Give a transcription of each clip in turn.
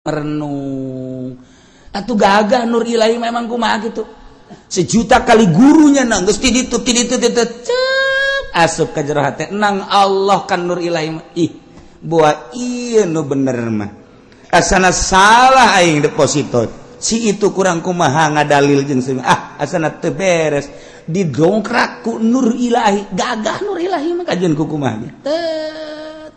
merenung. Atuh gagah Nur Ilahi memang kumaha gitu. Sejuta kali gurunya nang geus ti ditu asup ka jero hate nang Allah kan Nur Ilahi ih buah ieu nu bener mah asana salah aing deposito si itu kurang kumaha ngadalil jeung asana teu beres didongkrak ku Nur Ilahi gagah Nur Ilahi mah kajeun ku kumaha tet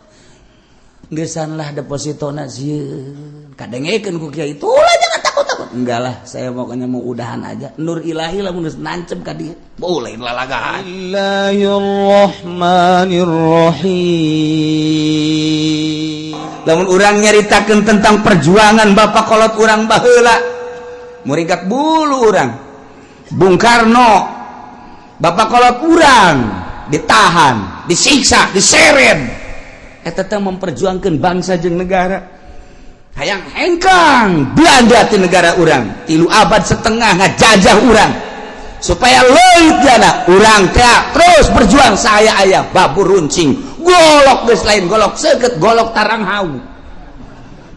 gesan lah depositona sieun kadengekeun ku kiai itu lah jangan takut enggak lah saya pokoknya mau udahan aja Nur Ilahi lamun geus nancep ka dieu boleh lalagahan Bismillahirrahmanirrahim lamun urang nyaritakeun tentang perjuangan bapak kolot urang baheula murigat bulu urang Bung Karno bapak kolot urang ditahan disiksa diseret eta teh memperjuangkeun bangsa jeung negara hayang hengkang Belanda ti negara urang 3 abad setengah ngajajah urang supaya leuit jana urang teh terus berjuang saya aya babur runcing golok geus lain golok seukeut golok tarang hau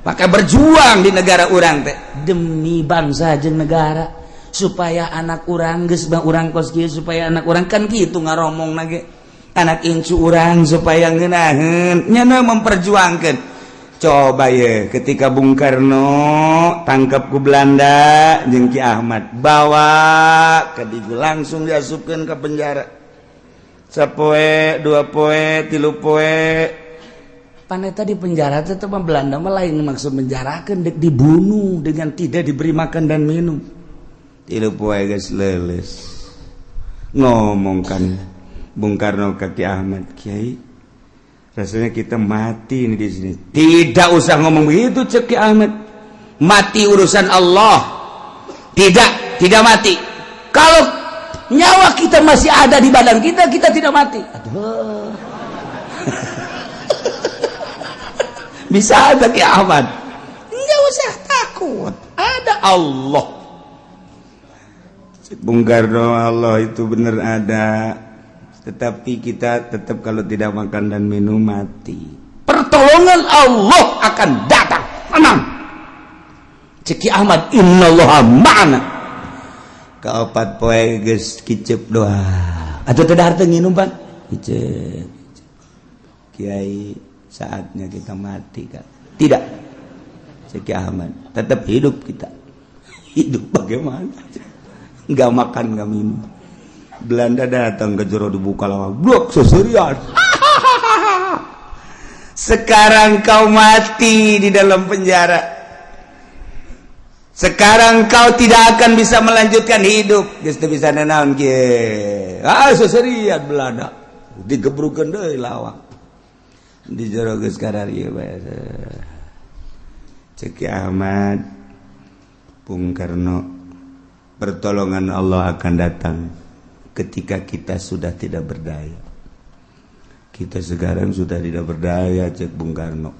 maka berjuang di negara urang teh demi bangsa jeung negara supaya anak urang geus urang kos kieu supaya anak urang kan kitu ngaromongna ge anak incu urang supaya ngeunaheun nyana memperjuangkeun coba ya ketika Bung Karno tangkap ku Belanda jeung Ki Ahmad bawa ke digu langsung diasupkeun ke penjara sapoe 2 poe 3 poe paneta di penjara teh Belanda mah lain maksud menjarakeun dek dibunuh dengan tidak diberi makan dan minum 3 poe geus leuleus ngomongkan Bung Karno ke Ki Ahmad Kiai rasanya kita mati ini di sini. Tidak usah ngomong begitu cek Ki Ahmad. Mati urusan Allah. Tidak mati. Kalau nyawa kita masih ada di badan kita, kita tidak mati. Aduh. Bisa ada Ki Ahmad. Enggak usah takut. Ada Allah. Bung Karno Allah itu benar ada. Tetapi kita tetap kalau tidak makan dan minum mati. Pertolongan Allah akan datang. Tenang. Ceki Ahmad innallaha ma'ana. Kaopat poe geus kicep doa. Atuh teh dahar teu nginum pan? Kicep. Kiai saatnya kita mati kan. Tidak. Ceki Ahmad, tetap hidup kita. Hidup bagaimana? Enggak makan, enggak minum. Belanda datang ke jero dibuka lawang blok seserian sekarang kau mati di dalam penjara sekarang kau tidak akan bisa melanjutkan hidup geus teu bisa nanaon kieu seserian Belanda digebrukeun deui lawang di jero geus kararieu bae Ceki Ahmad Bung Karno pertolongan Allah akan datang ketika kita sudah tidak berdaya. Kita sekarang sudah tidak berdaya cek Bung Karno.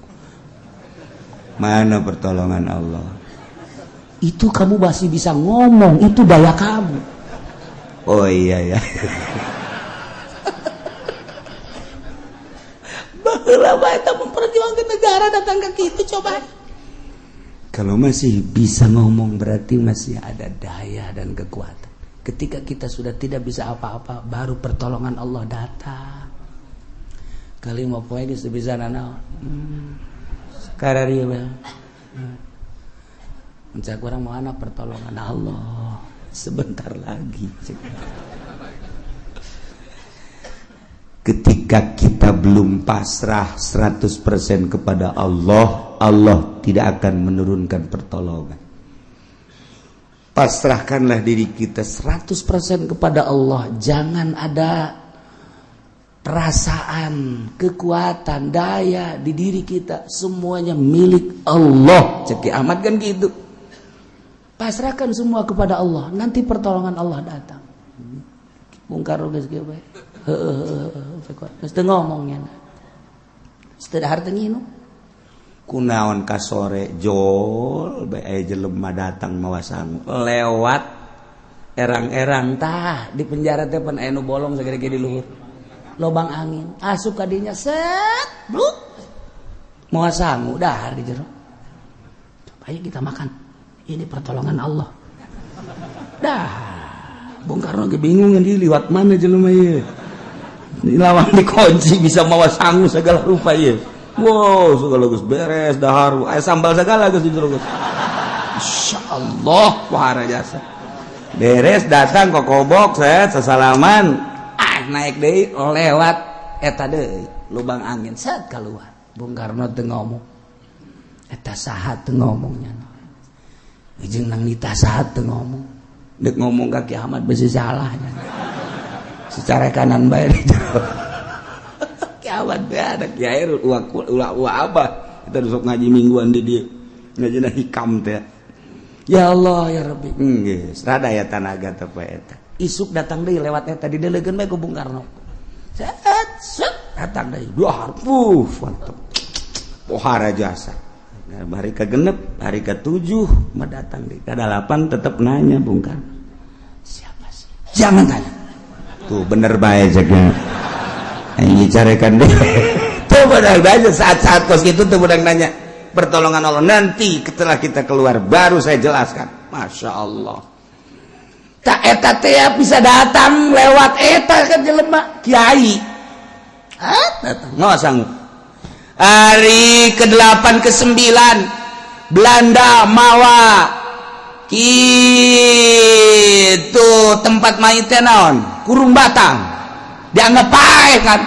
Mana pertolongan Allah? Itu kamu masih bisa ngomong, itu daya kamu. Oh iya ya. Baheula bae eta memperjuangkan negara datang ke kita coba. Kalau masih bisa ngomong berarti masih ada daya dan kekuatan. Ketika kita sudah tidak bisa apa-apa, baru pertolongan Allah datang. Kali mau poe geus bisa nanaon. Kararieu bae. Mencak urang mau ana pertolongan Allah sebentar lagi. Ketika kita belum pasrah 100% kepada Allah, Allah tidak akan menurunkan pertolongan. Pasrahkanlah diri kita 100% kepada Allah. Jangan ada perasaan, kekuatan, daya di diri kita. Semuanya milik Allah. Ceki Ahmad kan gitu. Pasrahkan semua kepada Allah. Nanti pertolongan Allah datang. Bung Karno geus kieu bae. Geus teu ngomongnya. Geus dahar teu nginum. Kunaon ka sore jol bae jelema datang mawa sangu lewat erang-erang tah di penjara teh pan aya nu bolong sagede-gede di luhur lobang angin asup ka dinya set bluk mawa sangu dahar di jero coba ayo kita makan. Ini pertolongan Allah. Dah, Bung Karno ge bingung ini liwat mana jelema ieu. Ini lawang dikunci bisa mawa sangu segala rupa ieu. Wow, segala geus beres dahar, aya sambal segala geus di jero geus. Insyaallah wahara jasa. Beres datang ke kobok set sesalaman. Naik deui lewat eta deui lubang angin set keluar. Bung Karno teu ngomong. Eta saha teu ngomongnya. Jeung nang nita saha teu ngomong. Deuk ngomong ka Ki Ahmad bisi salahnya. Secara kanan bae di jero. Ki Ahmad teh ada kiai ulah apa? Kita sok ngaji mingguan di dieu. Ngajina hikam teh. Ya Allah ya Rabbi. Geus rada aya tanaga teh poe eta. Isuk datang deui lewat eta didelegeun bae ku Bung Karno. Set datang deui. Dahar mantep. Pohara jasa. Hari ke-6, hari ke-7 mah datang deui. Ka-8 tetep nanya Bung Karno. Siapa sih? Jangan tanya. Tuh bener bae ceknya. Aing bicarekan deh. Tuh bener aja saat-saat kos itu tuh bener nanya. Pertolongan Allah nanti setelah kita keluar baru saya jelaskan. Masya Allah. Tak eta teh bisa datang lewat eta ke jelema kiai. Datang ngosang. Hari ke-8 ke-9 Belanda mawa kitu tempat maitnya naon Kurung Batang. Dianggap pae kan.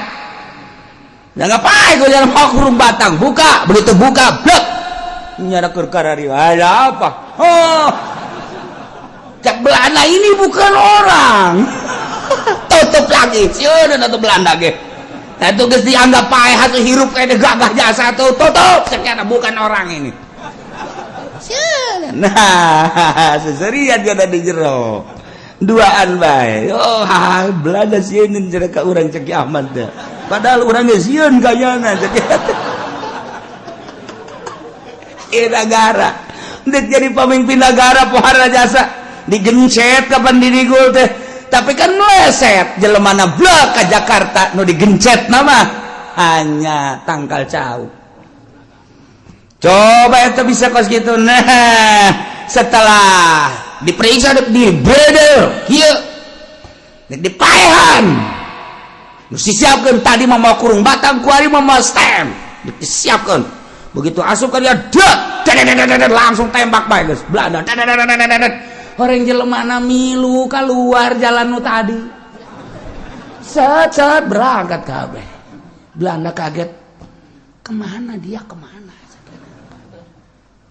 Dianggap pae kok jangan mau Kurung Batang. Buka, begitu buka, blok. Nyara kerkarari, ada apa? Oh, cak Belanda ini bukan orang. Tutup lagi, siapa tutup Belanda ge. Nah itu guys dianggap pae hatu hirup kayak gagah jasa tutup. Sekian bukan orang ini. Nah, seserian dia ada di jero. Duaan bae. Oh, Belanda sieun cenah ka urang cek Ki Ahmad teh. Padahal urang ge sieun gayana cek. Negara. Dek jadi pemimpin negara pohara jasa digencet kapan dirigul teh. Tapi kan meleset jelemana blok ke Jakarta nu digencet nama hanya tangkal cau. Coba itu bisa kos gitu. Nah, setelah diperiksa di bedel kieu dipaehan mesti siapkan tadi mau Kurung Batang kuari mau stem disiapkan begitu asup ka dia langsung tembak bae geus Belanda orang jelemana milu keluar jalan nu tadi set berangkat kabeh Belanda kaget kemana dia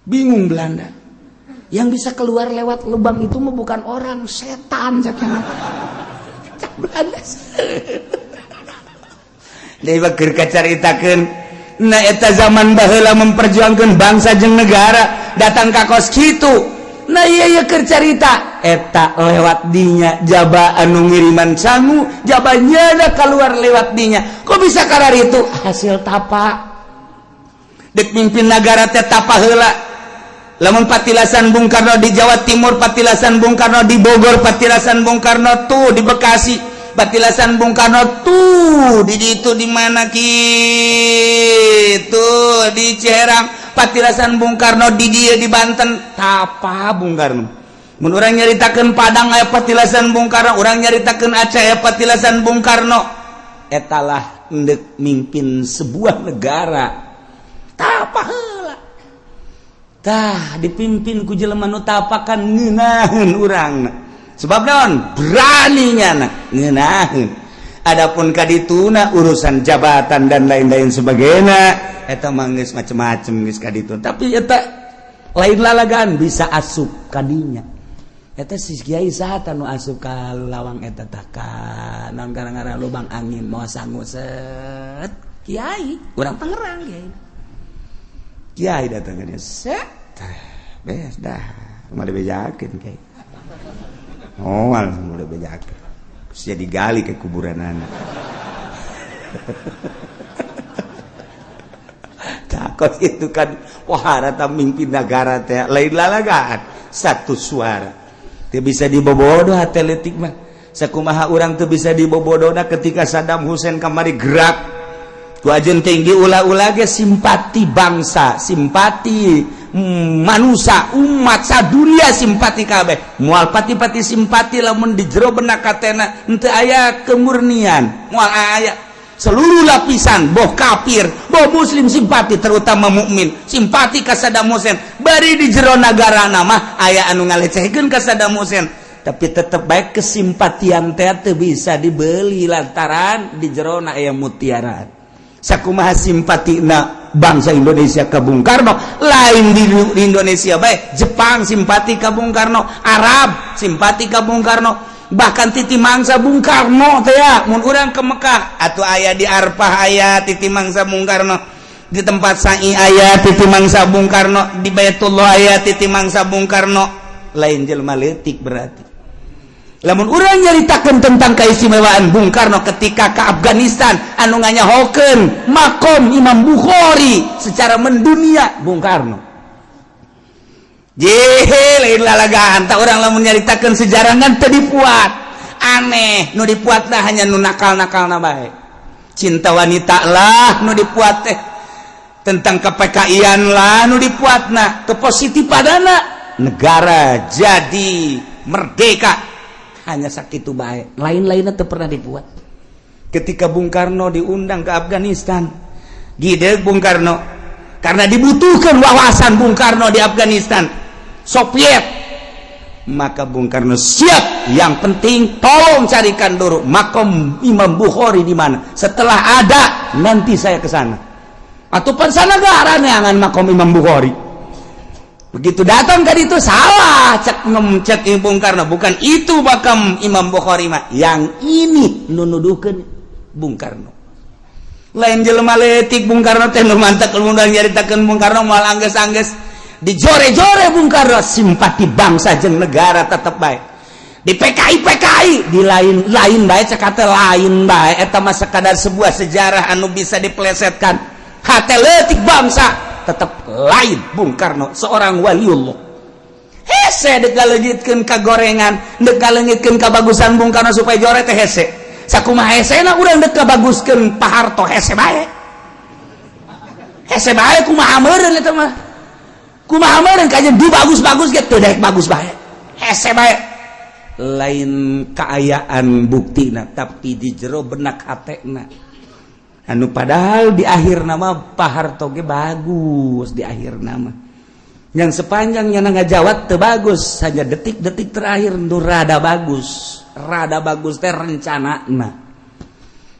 bingung Belanda. Yang bisa keluar lewat lubang itu mah bukan orang, setan cakna. Deui keur kacaritakeun na eta zaman baheula memperjuangkeun bangsa jeung negara datang ka kos kitu. Nah ieu keur carita eta lewat dinya jaba anu ngiriman sangu, jabanya da keluar lewat dinya. Kok bisa karar itu hasil tapa. Dek mimpin negara teh tapa heula. Lamun patilasan Bung Karno di Jawa Timur, patilasan Bung Karno di Bogor, patilasan Bung Karno tuh di Bekasi, patilasan Bung Karno tuh di itu di mana gitu di Ciherang, patilasan Bung Karno di dia di Banten. Tapa Bung Karno. Mun urang nyaritakeun Padang aya patilasan Bung Karno, urang nyaritakeun Aceh aya patilasan Bung Karno. Etalah endek mimpin sebuah negara. Tapa heula. Tah dipimpin ku jelema nu tapakan ngeunaheun urangna. Sebab naon? Beraninya ngeunaheun. Adapun kadituna urusan jabatan dan lain-lain sebagainya eta mah geus macem-macem geus kaditu. Tapi eta lain lalagan bisa asup kadinya. Eta si kiai saha nu asup ka lawang eta tah ka naon garang-garang lubang angin moal sangu set. Kiai, urang Tangerang kiai. Kiai datang ke dia, set, beres dah, mau dibejakin kayak, langsung mau dibejakin, terus jadi gali ke kuburan anak, takut itu kan, wahara mimpin negara teh, lain lalagaan, satu suara, dia bisa dibobodoh atletik mah, sakumaha orang tuh bisa dibobodoh ketika Saddam Hussein kamari gerak. Ku ajeun tinggi ulah-ulah ge simpati bangsa, simpati manusia umat sadunia simpati kabeh moal pati-pati simpati lamun di jero benak katena henteu aya kemurnian moal aya seluruh lapisan boh kafir boh muslim simpati terutama mukmin simpati ka Saddam Hussein bari di jero nagara nama aya anu ngalecehkeun ka Saddam Hussein tapi tetep baik kesimpatian teh teu bisa dibeli lantaran di jero na aya mutiara sakumaha simpatina bangsa Indonesia ka Bung Karno lain di Indonesia bae Jepang simpati ka Bung Karno Arab simpati ka Bung Karno bahkan titi mangsa Bung Karno teh ya mun urang ke Mekah atuh aya di Arfah aya titi mangsa Bung Karno di tempat Sa'i aya titi mangsa Bung Karno di Baitullah aya titi mangsa Bung Karno lain jelema leutik berarti lamun urang nyaritakeun tentang keistimewaan Bung Karno ketika ke Afghanistan anu nganyahokeun makom Imam Bukhari secara mendunia Bung Karno jehe lain lalagaan tak urang lamun nyaritakeun sejarah ngan teu dipuat aneh nu dipuatna hanya nu nakal-nakalna bae cinta wanita lah nu dipuat teh tentang KPKI-an lah nu dipuatna teu positif padana negara jadi merdeka hanya sakitu bae lain-lainnya teu pernah dibuat ketika Bung Karno diundang ke Afghanistan gideg Bung Karno karena dibutuhkan wawasan Bung Karno di Afghanistan Soviet maka Bung Karno siap yang penting tolong carikan dulu makom Imam Bukhari di mana setelah ada nanti saya ke sana atau pansanagara neangan makom Imam Bukhari begitu datang ke itu salah cek Bung Karno bukan itu makam Imam Bukhari mah yang ini nunuduhkeun Bung Karno lain jelema leutik Bung Karno teh nu mantek undang nyaritakeun Bung Karno moal anggeus-anggeus dijore-jore Bung Karno simpati bangsa jeung negara tetep bae di PKI di lain bae cekate lain bae eta mah sekadar sebuah sejarah anu bisa diplesetkan hate leutik bangsa tetap lain Bung Karno seorang waliullah hese dek galengitkeun ka gorengan dek galengitkeun kabagusan Bung Karno supaya jore teh hese sakumaha hesena urang dek kabaguskeun Pak Harto hese bae kumaha meureun eta mah kumaha meureun kajen di bagus-bagus ge teu daek bagus bae hese bae lain kaayaan buktina tapi di jero benak hatena anu padahal di akhir nama Pak Harto ge bagus di akhir nama yang sepanjangnya ngajawab teu bagus hanya detik-detik terakhir nu rada bagus teh rencanana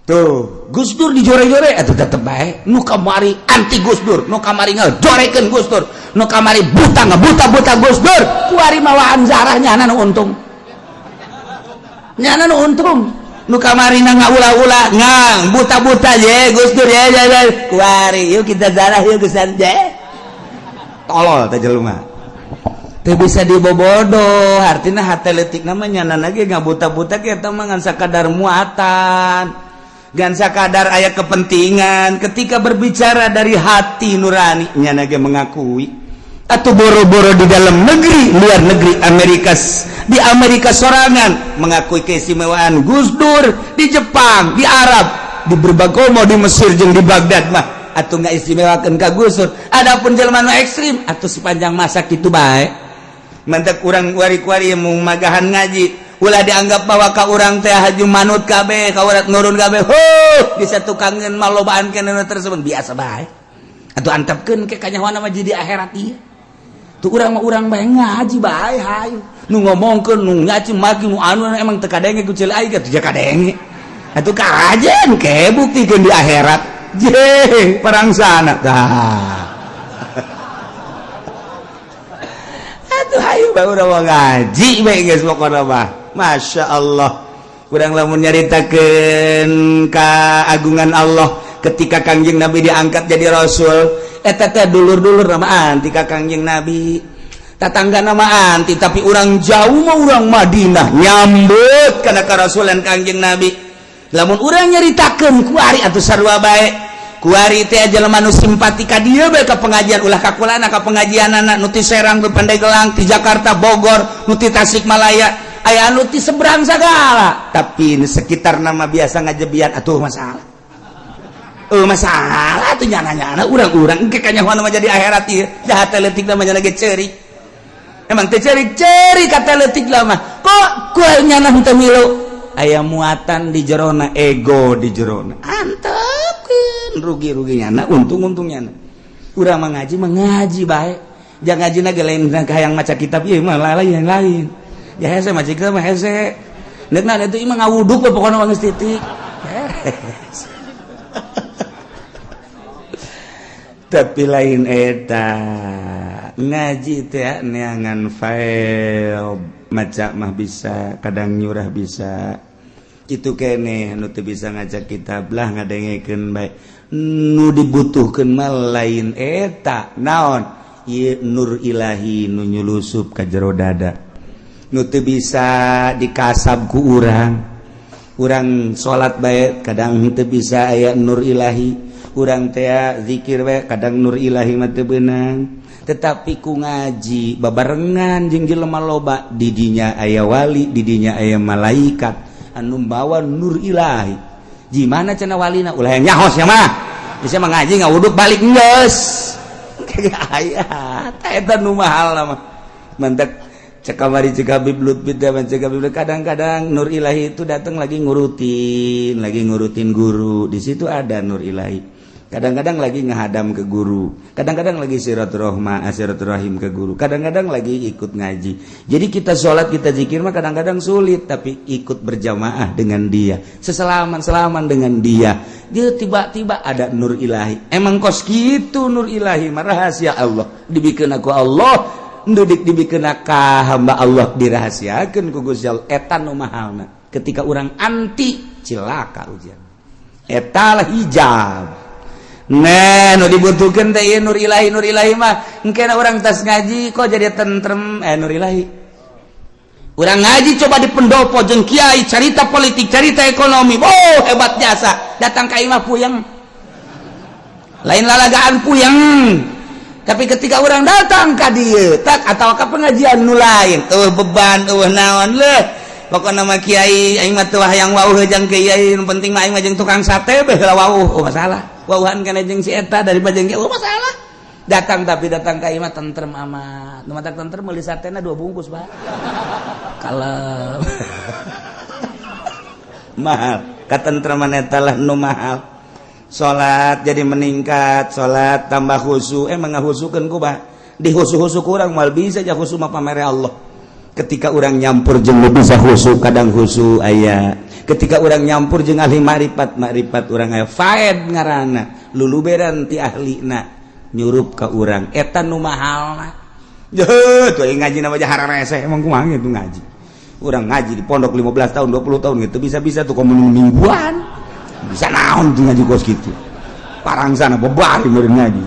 tuh Gus Dur dijore-jore atuh tetep bae nu kamari anti Gus Dur nu kamari ngajorekeun Gus Dur nu kamari buta Gus Dur kuari mawaan zarah nyana nu untung nu kamari ngaula-ula ngang buta-buta je Gus Dur ya kuari yuk kita zarah yuk gesan je tolol teh jelema teu bisa dibobodoh artina hate leutik namanya nana ge ngabuta-buta ge eta mah ngan sakadar muatan ngan sakadar aya kepentingan ketika berbicara dari hati nurani nyana ge mengakui atau boro-boro di dalam negeri luar negeri di Amerika sorangan mengakui keistimewaan Gus Dur di Jepang di Arab di berbagai mau di Mesir jeung di Baghdad mah atuh nggak istimewakeun ka Gus Dur adapun jelema nu ekstrim atuh sepanjang masa kitu bae mantek urang kuari-kuari mau magahan ngaji ulah dianggap bahwa ka urang teh haju manut kabeh ka urang nurun kabeh bisa tukangeun malobaan kenana tersebut biasa bae atuh antepkeun ke kanyawana mah jadi akhirat ieu tuh urang bae ngaji bae hayu nu ngomongkeun nu nyaci maki nu anu emang teu kadenge ku ceuleuh aing teh kadenge atuh kajen ke buktikeun di akhirat je perang sana tah atuh hayu bae urang ngaji bae geus pokona mah masyaallah urang lamun nyaritakeun kaagungan Allah ketika Kangjeng Nabi diangkat jadi rasul eta teh dulur-dulur nama anti ka Kangjeng Nabi tatangga nama anti tapi orang jauh mah orang Madinah nyambut kana karasulan Kangjeng Nabi lamun urang nyaritakeun kuari atuh sarua bae kuari teh jelema nu simpati ka dieu bae ka pengajian ulah ka kulana ka pengajianana nu ti Serang ti Pandeglang ti Jakarta Bogor nu ti Tasikmalaya aya anu ti seberang sagala tapi sekitar nama biasa ngajebian atuh masalah masalah tuh nyana-nyana urang-urang engke kanyahoan mah jadi akhirat ieu jahat leutik mah lagi ceurik emang teh ceurik kata leutik lah mah kok kuel nyana henteu milu aya muatan di jerona ego di jerona antepkeun rugi-rugi nyana untung nyana urang mah ngaji bae jangan ngajina ge lain hayang maca kitab ieu mah lain ya hese maca kitab mah hese neukna itu mah ngawuduk we pokona geus titik tapi lain eta ngaji teh neangan file maca mah bisa kadang nyurah bisa itu kene nu teu bisa ngaca kitab lah ngadengekeun bae nu dibutuhkeun mah lain eta naon ieu nur ilahi nu nyulusup ka jero dada nu teu bisa dikasab ku urang salat bae kadang teu bisa aya nur ilahi urang teh zikir we kadang nur ilahi mah teu beunang tetapi ku ngaji babarengan jeung jelema loba di dinya aya wali di dinya aya malaikat anu bawa nur ilahi gimana cenah walina ulah yang nyahos nya mah bisa mah ngaji ngawuduk balik geus aya eta nu mahal mah mantek cek kamari cek Habib Lutfi kadang-kadang nur ilahi itu datang lagi ngurutin guru di situ ada nur ilahi kadang-kadang lagi ngehadam ke guru kadang-kadang lagi silaturahim ke guru kadang-kadang lagi ikut ngaji jadi kita sholat kita zikir mah kadang-kadang sulit tapi ikut berjamaah dengan dia seselaman dengan dia tiba-tiba ada nur ilahi emang kos gitu nur ilahi mah rahasia Allah dibikeun aku Allah ndudik dibikeun ka hamba Allah dirahasiakeun ku Gusti Allah eta nu mahalna ketika orang anti cilaka ujian eta lah hijab nu dibutuhkeun teh nur ilahi mah engkena urang tas ngaji kok jadi tentrem nur ilahi urang ngaji coba di pendopo jeung kiai carita politik carita ekonomi hebat jasa datang ka imah puyeng lain lalagaan puyeng tapi ketika orang datang ka dieu tak atawa ka pengajian nu lain beban naon leuh pokona mah kiai aing mah teu hayang wauh jeung kiai nu penting mah aing mah jeung tukang sate beh wauh masalah wauhan kana jeung si eta daripada jeung kiai masalah datang ka imah tentrem amat nu matak tentrem meuli satena 2 bungkus Pak kalem mahal katentreman eta lah nu mahal salat jadi meningkat salat tambah khusyuk emang ngahusukeun ku bah di khusyuk urang mal bisa ja khusyuk mah pamere Allah ketika urang nyampur jeung nu bisa khusyuk kadang khusyuk aya ketika urang nyampur jeung ahli makrifat urang aya faed ngaranna luluberan ti ahlina nyurup ka urang eta nu mahalna jeuh tuh ngaji na mah hararese emang kumaha gitu ngaji urang ngaji di pondok 15 tahun 20 tahun gitu bisa-bisa tuh komunitas mingguan bisa naon tuh ngaji kos gitu parang sana bebari murid ngaji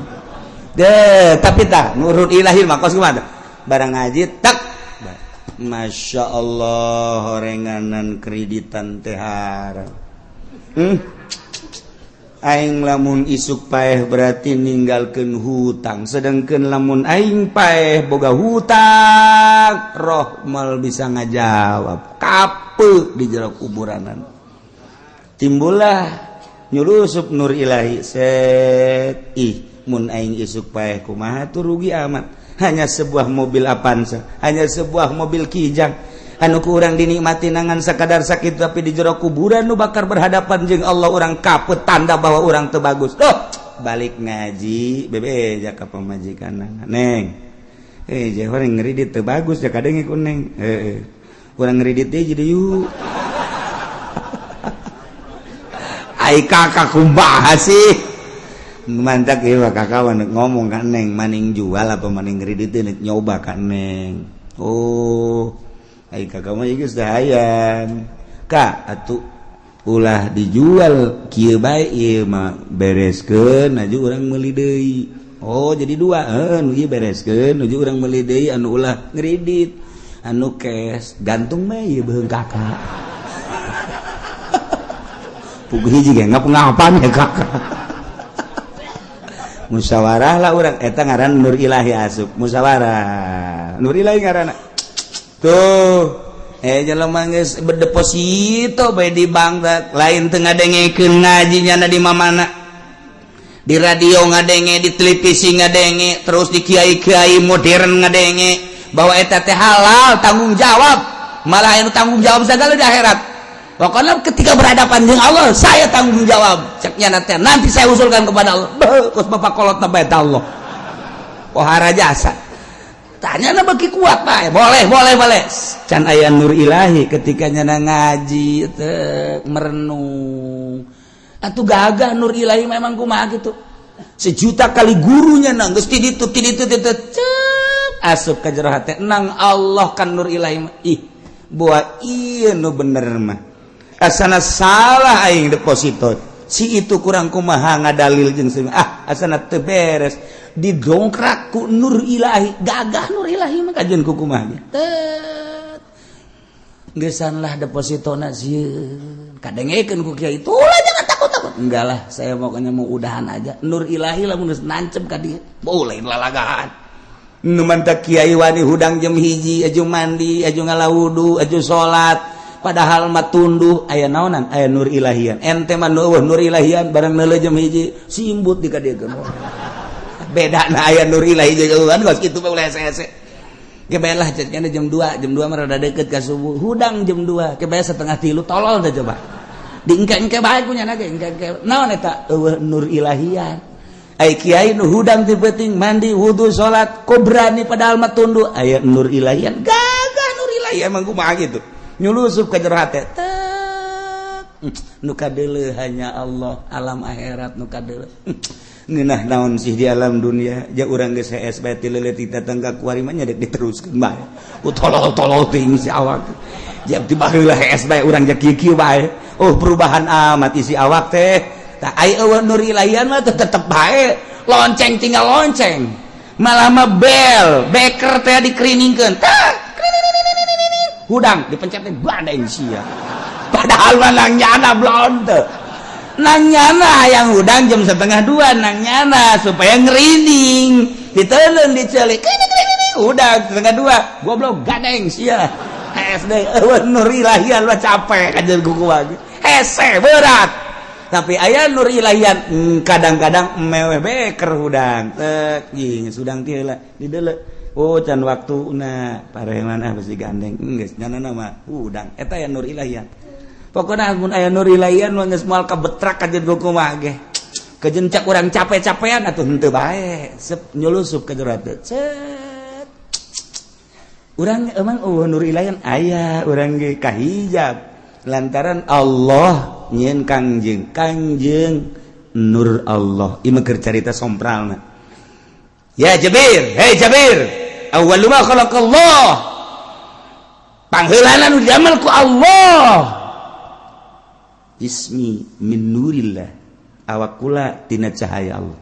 tapi tak nurut ilahi mah kos kumaha barang ngaji tak Masya Allah horenganan kreditan tehara aing lamun isuk paeh berarti ninggalkeun hutang sedangkeun lamun aing paeh boga hutang roh mal bisa ngajawab kapeu di jero kuburanan timbullah nyulusup nur ilahi set mun aing isuk paeh kumaha tuh rugi amat hanya sebuah mobil Avanza hanya sebuah mobil Kijang anu ku urang dinikmati nangan sakadar sakit tapi di jero kuburan nu bakar berhadapan jeung Allah urang kaput tanda bahwa urang teu bagus balik ngaji bebe ja ka pamajikanna neng jah urang ngridit teu bagus ja kadenge ku neng urang ngridit teh jadi yuk ai kakak kumaha sih mantak ieu kakak ngomong kan neng maning jual apa maning kredit nyoba kan neng ai kakak mah geus dahayang ka atuh ulah dijual kieu bae ieu mah bereskeun aju urang meuli deui jadi 2 nu ieu bereskeun aju urang meuli deui anu ulah kredit anu cash gantung mah ieu beung kakak puguh hiji ge ngapa-ngapan ya kakak musyawarah lah urang eta ngaran nur ilahi asup musyawarah nur ilahi ngaranna tuh jelema geus berdeposito bae di bank lain teu ngadengekeun ngaji nyana di mamana di radio ngadenge, di televisi ngadenge, terus di kiai-kiai modern ngadenge bahwa eta teh halal, tanggung jawab, malah anu tanggung jawab segala di akhirat. Pokoknya ketika berhadapan dengan Allah, saya tanggung jawab. Ceknya nanti saya usulkan kepada Allah. Kus bapak kolot nambah Allah. Pohara jasa. Tanya na bagi kuat pak. Boleh. Can aya nur ilahi ketika nyana ngaji, merenung. Atuh gagah nur ilahi memang kumaha gitu. Sejuta kali gurunya nang geus ti ditu asup ka jero hate nang Allah kan nur ilahi. Ih, buah ieu nu bener mah. Asana salah aing deposito. Si itu kurang kumaha ngadalil jeung asana teu beres. Didongkrak ku nur ilahi, gagah nur ilahi mah kajeun ku kumaha. Gesanlah depositona sieun. Kadengekeun ku kiai, "Tulah jangan takut-takut." Enggak lah, saya pokoknya mau udahan aja. Nur ilahi lamun geus nancep ka dieu, boleh lalagahan. Nu mantap kiai wani hudang jam hiji, aju mandi, aju ngalawudu, aju salat. Padahal mah tunduh aya naonan, aya nur ilahian. Ente mah nur ilahian bareng neuleuh jam hiji, simbut di ka dieu. Bedana aya nur ilahi jeung kan geus kitu mah ulah hese-hese. Kebelah cenah jam 2 mah rada deukeut ka subuh. Hudang jam 2, kebelah setengah 3 tolol teh coba. Diengke-engke bae ku nya ge, engke. Naon eta? Eueuh nur ilahian. Ai kiai nu hudang teu penting mandi, wudu, salat, ko berani padahal mah tunduh aya nur ilahian. Gagah nur ilahian emang kumaha gitu. Nyulusup ka jero hate. Nu kadeuleuh hanya Allah, alam akhirat nu kadeuleuh. Ngeunah naon sih di alam dunia, ja urang geus hees bae ti leuleut tetangga kuari mah nya dek diteruskeun bae. Tolol-tolol teuing si awak. Ja ti baheula hees bae urang ja kieu-kieu bae. Oh perubahan amat isi awak teh. Tah ai eueuh nur ilahian mah tetep bae. Lonceng tinggal lonceng. Malah mah bel, beker teh dikeriningkeun. Tah hudang dipencet teh badeng sia. Padahal mah nang nyana blon teu. Nang nyana yang hudang jam 1:30 nang nyana supaya ngerinding. Diteuleun dicelik. Hudang 1:30 goblok gadeng sia. SD eueuh nur ilahian mah capek ajeun kuku lagi. Hese berat. Tapi aya nur ilahian kadang-kadang meweh beker hudang. Tek jeung sudang teh heula dideuleu. Oh can waktuna pareheman besi gandeng geus nyanana mah hudang eta aya nur ilahian. Pokona mun aya nur ilahian mah geus moal kabetrak ajeun kumaha ge. Kejeun cak urang capek-capean atuh henteu bae. Sep nyulusup ka jero teh. Cet. Urang emang nur ilahian aya urang ge kahijab. Lantaran Allah nyieun Kangjeng nur Allah. Ieu mah keur carita sompralna. Ya Jabir, hei Jabir, awwalu ma khalaqallah. Pangheulana nu diamal ku Allah. Ismi min nurillah. Awak kula tina cahaya Allah.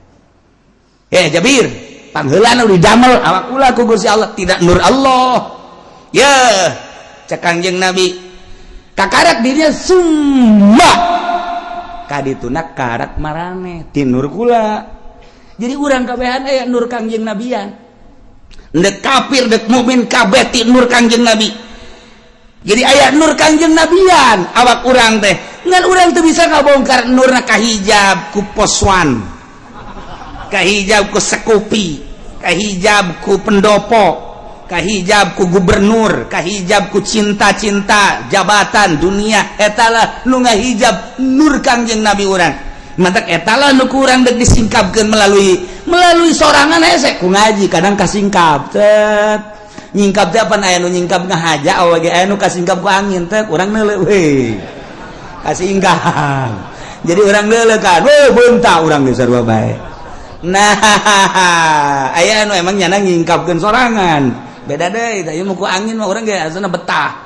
Hei Jabir, pangheulana nu didamal awak kula ku Gusti Allah, tidak nur Allah. Ya, cek Kangjeng Nabi. Kakarak dirinya summa. Kadituna karak marane ti nur kula. Jadi urang kabehan aya nur Kangjeng Nabian. Dek kafir dek mukmin kabeh ti nur Kangjeng Nabi. Jadi aya nur Kangjeng Nabian awak urang teh. Ngan urang teu bisa ngabongkar nurna kahijab ku poswan. Kahijab ku sekupi, kahijab ku pendopo, kahijab ku gubernur, kahijab ku cinta-cinta jabatan dunia. Eta lah nu ngahijab nur Kangjeng Nabi urang. Mantak etalah nu kurang dek disingkapkeun melalui sorangan hese ku ngaji kadang kasingkap teh nyingkap teh apa aya nu nyingkap ngahaja awe ge aya nu kasingkap ku angin teh urang neuleuh we kasingkap jadi urang neuleuh kan beunta urang ge sarua bae nah aya nu emang nyana nyingkapkeun sorangan beda deui tah ieu mah ku angin mah urang ge asana betah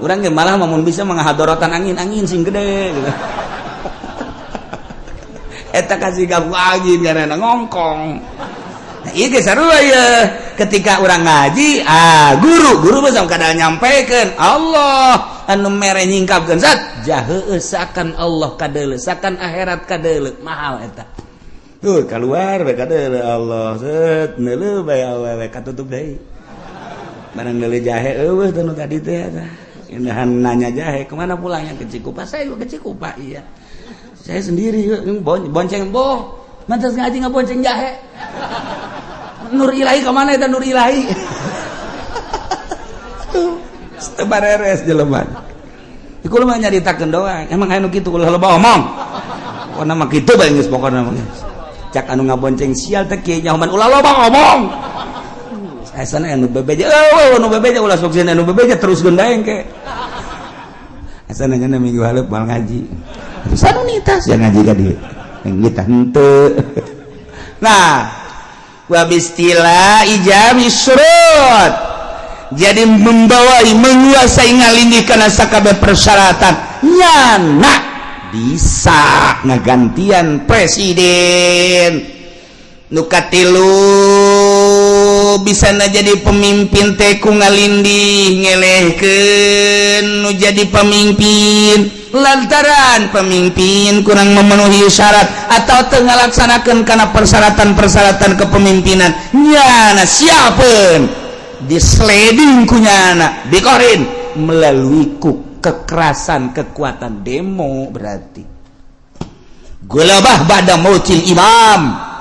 urang ge malah mun bisa mangahadorotan angin sing gede gitu. Eta kasih gabu angin karena ngongkong. Nah, iya sarua ya. Ketika orang ngaji, guru mah kada nyampaikan Allah anu mere nyingkapkeun zat jaheuh sakan Allah kadeuleuh, sakan akhirat kadeuleuh, mahal eta. Tuh keluar we kadeuleuh Allah, set neuleuh bae awewe katutup deui. Barang deuleuh jahe eueuh teh nu tadi teh eta. Indahan nanya jahe, kemana pulangnya ke Cikupa? Saya ke Cikupa, iya. Saya sendiri bonceng mantas ngaji ngabonceng jahe. Nur ilahi ke mana eta nur ilahi? Tebareres jelema. Iku mah nyaritakeun doang. Emang anu kitu ulah loba omong. Pokona mah kitu bae geus pokona mah. Cak anu ngabonceng sial teh kieu nyahoman ulah loba ngomong. Asana anu bebeja, anu bebeja ulah sok anu bebeja terus gendaeng ke. Asana ngana minggu haleup moal ngaji. Terus anu nitas ya ngaji ka dieu. Yang kita henteu. Nah, wa bistilah ijami syurut. Jadi menguasai ngalindih kana sakabeh persyaratan nyana bisa ngagantian presiden. Nu katilu bisa jadi pemimpin teh ku ngalindih ngelehkeun nu jadi pemimpin lantaran pemimpin kurang memenuhi syarat atau teu ngalaksanakeun kana persyaratan-persyaratan kepemimpinan nyana siapeun disleding kunyana dikorin melalui kekerasan kekuatan demo berarti gulabah bada mautil imam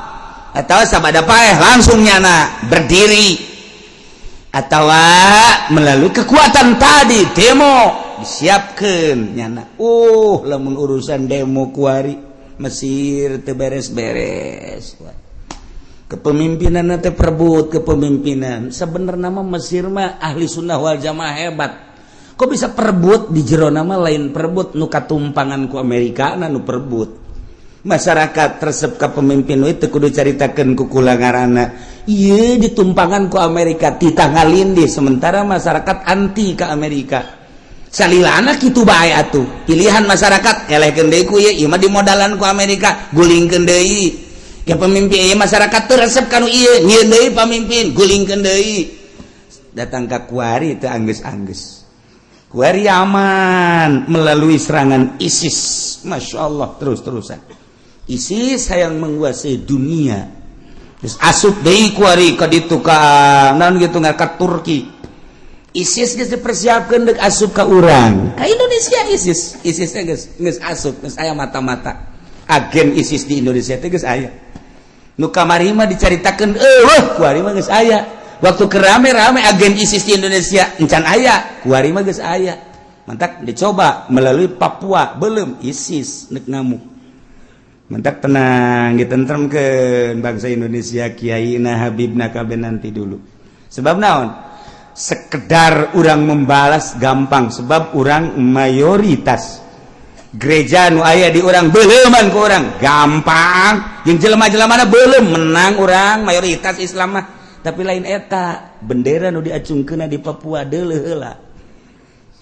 atau sabada paeh langsung nyana berdiri atau melalui kekuatan tadi demo disiapkan nyana lamun urusan demo kuari Mesir teu beres-beres kepemimpinan teh perebut kepemimpinan sebenarnya mah Mesir mah ahli sunnah wal jamaah hebat kok bisa perebut di jero nama lain perebut nu katumpangan ku Amerika nu perebut masyarakat resep ka pemimpin itu kudu caritakeun ku kula ngaranna ieu ditumpangan ku Amerika titah ngalindih sementara masyarakat anti ka Amerika salilana kitu bae atuh pilihan masyarakat elehkeun deui ku ieu mah dimodalan ku Amerika gulingkeun deui ya pemimpin ieu masyarakat teu resep kanu ieu nyieun deui pamimpin gulingkeun deui datang ka kuari teu anggeus-anggeus kuari aman melalui serangan ISIS masyaallah terus-terusan ISIS hayang menguasai dunia. Terus asup deui kuari ka ditu ka naon kitu ka Turki. ISIS geus dipersiapkeun deuk asup ka urang. Ka Indonesia ISIS teh geus asup, geus aya mata-mata. Agen ISIS di Indonesia teh geus aya. Nu kamari mah dicaritakeun eueuh kuari mah geus aya. Waktu kerame-rame agen ISIS di Indonesia encan aya, kuari mah geus aya. Mantak dicoba melalui Papua belum ISIS neuk ngamuk. Mantak tenang ditentremkeun bangsa Indonesia kiaina habibna kabeh nanti dulu sebab naon sekedar urang membalas gampang sebab urang mayoritas gereja nu aya di urang beuleuman ku urang gampang jeung jelema-jelemana beulem menang urang mayoritas Islam mah tapi lain eta bendera nu diacungkeunna di Papua deuleuh heula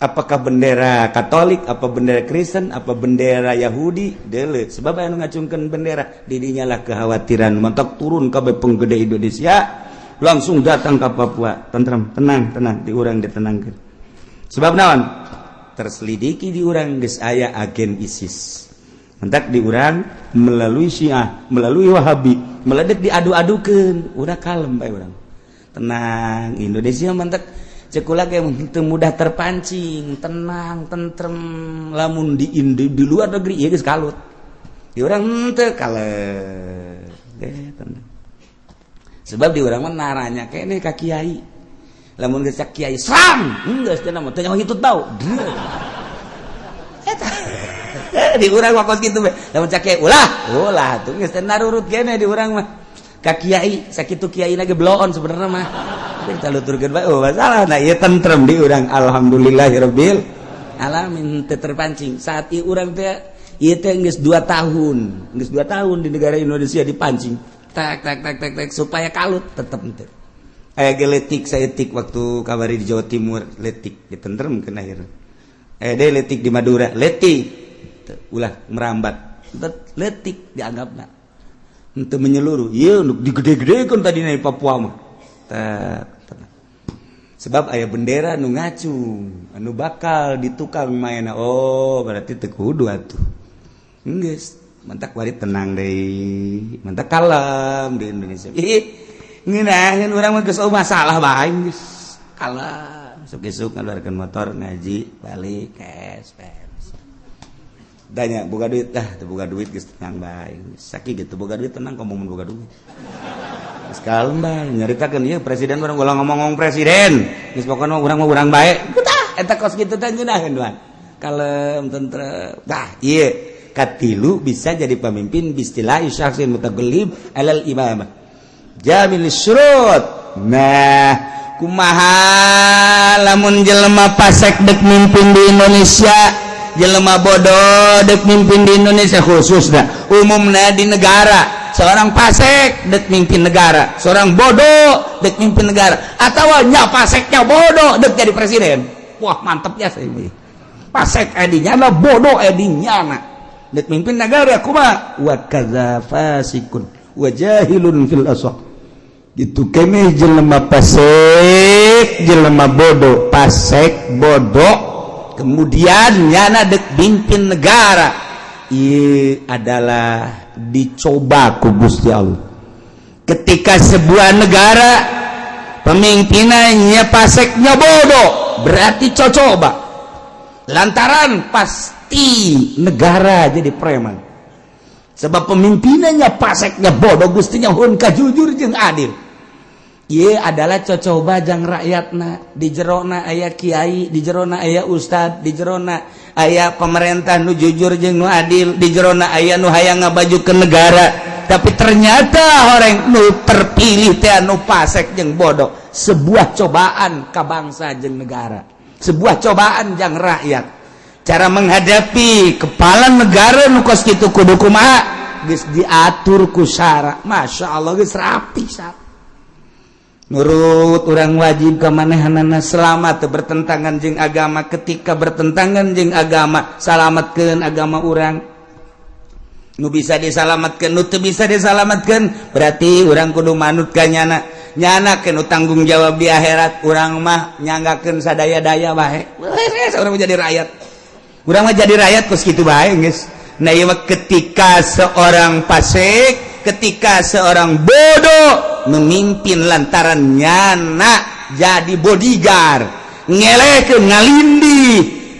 apakah bendera Katolik, apa bendera Kristen, apa bendera Yahudi, deuleuh. Sebab anu ngacungkeun bendera di dinya lah kekhawatiran mentok turun kabeh penggede Indonesia langsung datang ke Papua. Tenang di urang ditenangkeun. Sebab naon? Terselidiki di urang geus aya agen ISIS. Mentak di urang melalui Syiah, melalui Wahabi, meledek diadu-adukeun. Udah kalem bae urang. Tenang, Indonesia mentak cekula kayak mudah terpancing tenang tentrem lamun di luar negeri ya geus kalut di urang teu kalet tenang sebab di urang mah naranya keneh ka kiai lamun geus cak kiai serang geus teh mah teu nyaho hitut bau eta di urang wakos kitu we lamun cak kiai ulah tuh geus teh narurut keneh di urang mah ka kiai sakitu kiai lagi bloon sebenarnya mah kita luturkeun bae masalah nah ieu tentrem di urang alhamdulillahirabbil alamin teu terpancing saat ieu urang teh ieu teh geus 2 tahun di negara Indonesia dipancing tak supaya kalut tetep teu aya ge letik saeutik waktu kabari di Jawa Timur letik ditentremkeun akhirna aya deui letik di Madura letik ulah merambat letik dianggapna henteu menyeluruh ieu digede-gedekeun tadina di Papua mah sebab aya bendera nu ngacung anu bakal ditukang maena berarti teu kudu atuh geus mantak wari tenang deui mantak kalem di Indonesia ngeunaheun urang mah geus masalah bae geus kalem sok esuk ngaluarkeun motor ngaji balik kes tanya boga duit boga duit geus tenang bae sakit gitu boga duit tenang ngomong boga duit geus kalem bae nyaritakeun ieu presiden urang ulah ngomong presiden geus pokona urang mah urang bae eta kos kitu teh ngeunaheun doang kalem tentrem ieu katilu bisa jadi pemimpin bistilah syakhsin mutagallib alal imamah jamil syurut nah kumaha lamun jelema pasek dek mimpin di Indonesia jelema bodoh dek mimpin di Indonesia khususnya umumnya di negara seorang pasek dek mimpin negara seorang bodoh dek mimpin negara atau nya paseknya bodoh dek jadi presiden wah mantepnya saya ini pasek edinya lah bodoh edinya nak dek mimpin negara kumaha wa kadza fasikun wa jahilun fil asaq gitu kene jelema pasek jelema bodoh pasek bodoh kemudian nyana dek mimpin negara ini adalah dicoba ku Gusti Allah ketika sebuah negara pemimpinannya paseknya bodoh berarti coba lantaran pasti negara jadi preman sebab pemimpinannya paseknya bodoh Gustinya hun kajujur jeung adil ieu adalah cocoba jang rakyatna di jerona aya kiai di jerona aya ustad di jerona aya pemerintah nu jujur jeung nu adil di jerona aya nu hayang ngabajukeun negara tapi ternyata orang nu terpilih teh anu pasek jeung bodoh sebuah cobaan ka bangsa jeung negara sebuah cobaan jang rakyat cara menghadapi kepala negara nu kos kitu kudu kumaha geus diatur ku syara masyaallah geus rapi sak nurut orang wajib ke manehanana selamat bertentangan jeung agama ketika bertentangan jeung agama salamatkeun agama orang nu bisa disalamatkeun nu teu bisa disalamatkeun berarti orang kudu manut ka nyana keun tanggung jawab di akhirat urang mah nyanggakeun sadaya-daya bae urang jadi rakyat urang mah jadi rakyat kos kitu bae geus nah ieu ketika seorang fasik ketika seorang bodoh memimpin lantaran nyana jadi bodyguard ngelekeun ngalindi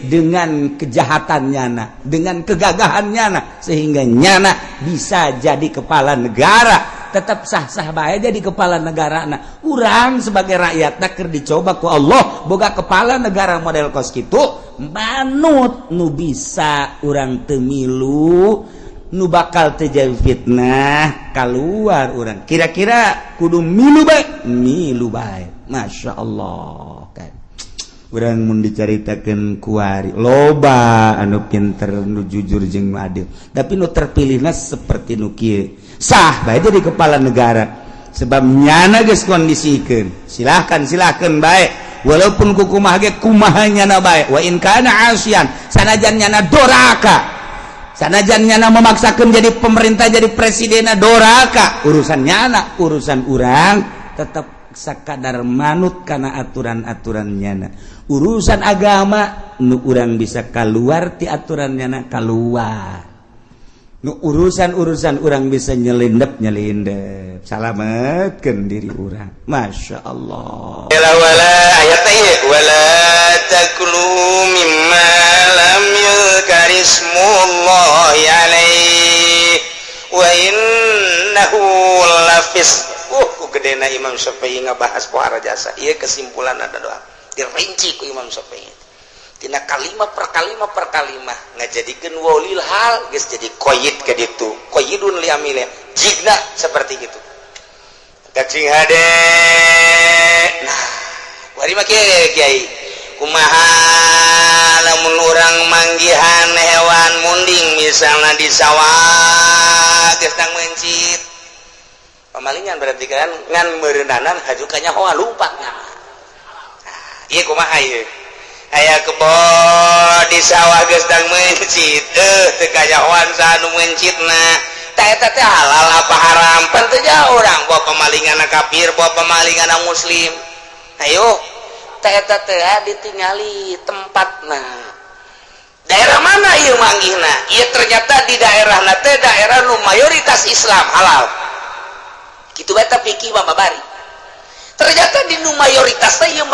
dengan kejahatan nyana dengan kegagahan nyana sehingga nyana bisa jadi kepala negara tetap sah-sah bae jadi kepala negara nah urang sebagai rakyat keur dicoba ku Allah boga kepala negara model kos kitu manut nu bisa urang teu milu nu bakal terjadi fitnah keluar orang kira-kira kudu milu bae Masya Allah kan orang mun dicaritakeun kuari loba anu pinter nu jujur jeung nu adil tapi nu terpilihna seperti nu kieu sah bae jadi kepala negara sebab nyana geus kondisikeun silahkan bae walaupun kumaha ge kumaha nyana bae wa in kana asian sanajan nyana doraka sanajan nyana memaksakan jadi pemerintah jadi presiden doraka urusan nyana urusan urang tetap sakadar manut kana aturan-aturan nyana urusan agama nu urang bisa keluar ti aturan nyana keluar nu urusan urang bisa nyelindep salametkeun diri urang Masya Allah wala ayat ieu wala takulu mimma lam yuzkarismullahi alaihi wa innahu lafis gedena Imam Syafi'i ngabahas pohara jasa ieu kesimpulan ada doa dirinci ku Imam Syafi'i tina kalimat per kalimat ngajadikeun walil hal geus jadi qayyid ka ditu qayyidun li amilih jigna seperti gitu cacing hade nah bari mah kiai kumaha lamun urang manggihan hewan munding misalnya di sawah geus tang mencit pamalingan berarti kan ngan meureunanan hajukannya hoa lumpatna nah ieu kumaha ieu aya kebon di sawah geus tang mencit teu kayahoan sanu mencitna eta teh halal apa haram pan teh urang bawa pamalinganna kafir bawa pamalinganna muslim ayo eta teh ditingali tempatna daerah mana ieu manggihna ieu ternyata di daerahna teh daerah nu mayoritas Islam halal kitu eta fikih bababari ternyata di nu mayoritas teh ieu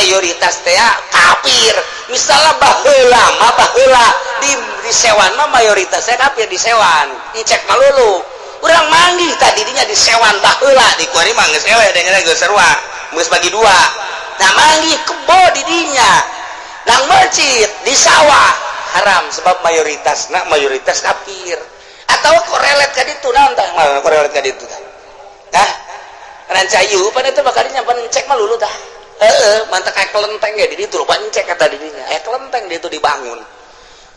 mayoritas teh kafir. Misalnya baheula mah baheula di sewan mah mayoritasnya kafir di sewan. Dicek malulu. Urang manggih tadi dinya di sewan baheula di kuari mah geus eleh dengeuna geus sarua. Geus bagi dua. Nah manggih kebo di dinya. Nang masjid di sawah haram sebab mayoritas kafir. Atau korelat ka ditu naon tah? Korelat ka ditu tah. Tah? Rancayu pada itu bakal nyampan cek malulu tah. Mantap kayak kelenteng ya di ditu lupa cek kata didinya. Kelenteng dia itu dibangun.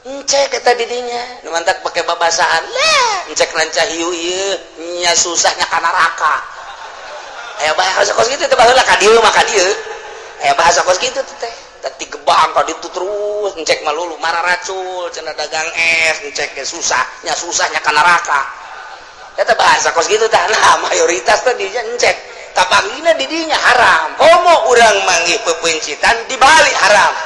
Cek kata didinya. Mantap pakai babasaan. Lah, cek rancayu ieu nya susahnya ka neraka. Bahasa kos gitu teh baheula ka dieu mah ka dieu. Bahasa kos gitu teh. Tadi gebang ka ditu terus cek malulu marah racul cenah dagang es cek susahnya ka neraka. Eta bahasa kos gitu tah. Nah mayoritas teh dinya encek kapangina didinya haram. Komo urang manggih pepencitan dibalik haram.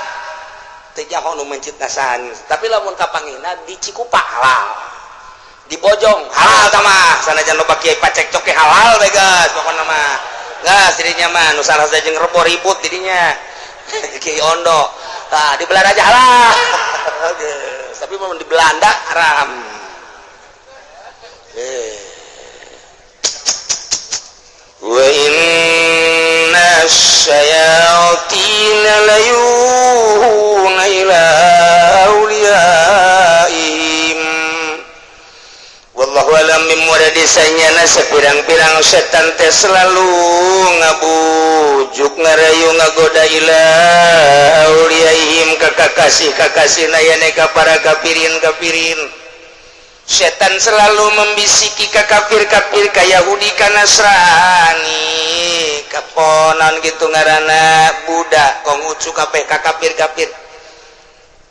Teu nyaho nu mencitna sahan. Tapi lamun kapangina di Cikupa halal. Di Bojong halal tah mah. Sanajan loba kiai pacek coke halal we geus pokona mah. Geus didinya mah nu salah jeung rebo ribut didinya. Kiai Ondo. Tah di Belanda aja halal. Tapi mun di Belanda haram. Wa inna syayatina layuhuna ila awliyaihim wallahu alam bimuradisanya na sepirang-pirang setan teh selalu ngabujuk ngarayu ngagoda ila awliyaihim kakasih nayane ka para kafirin setan selalu membisiki ka kafir ka Yahudi ka Nasrani kaponan gitu ngaranna budak kong ucu kabeh ka kafir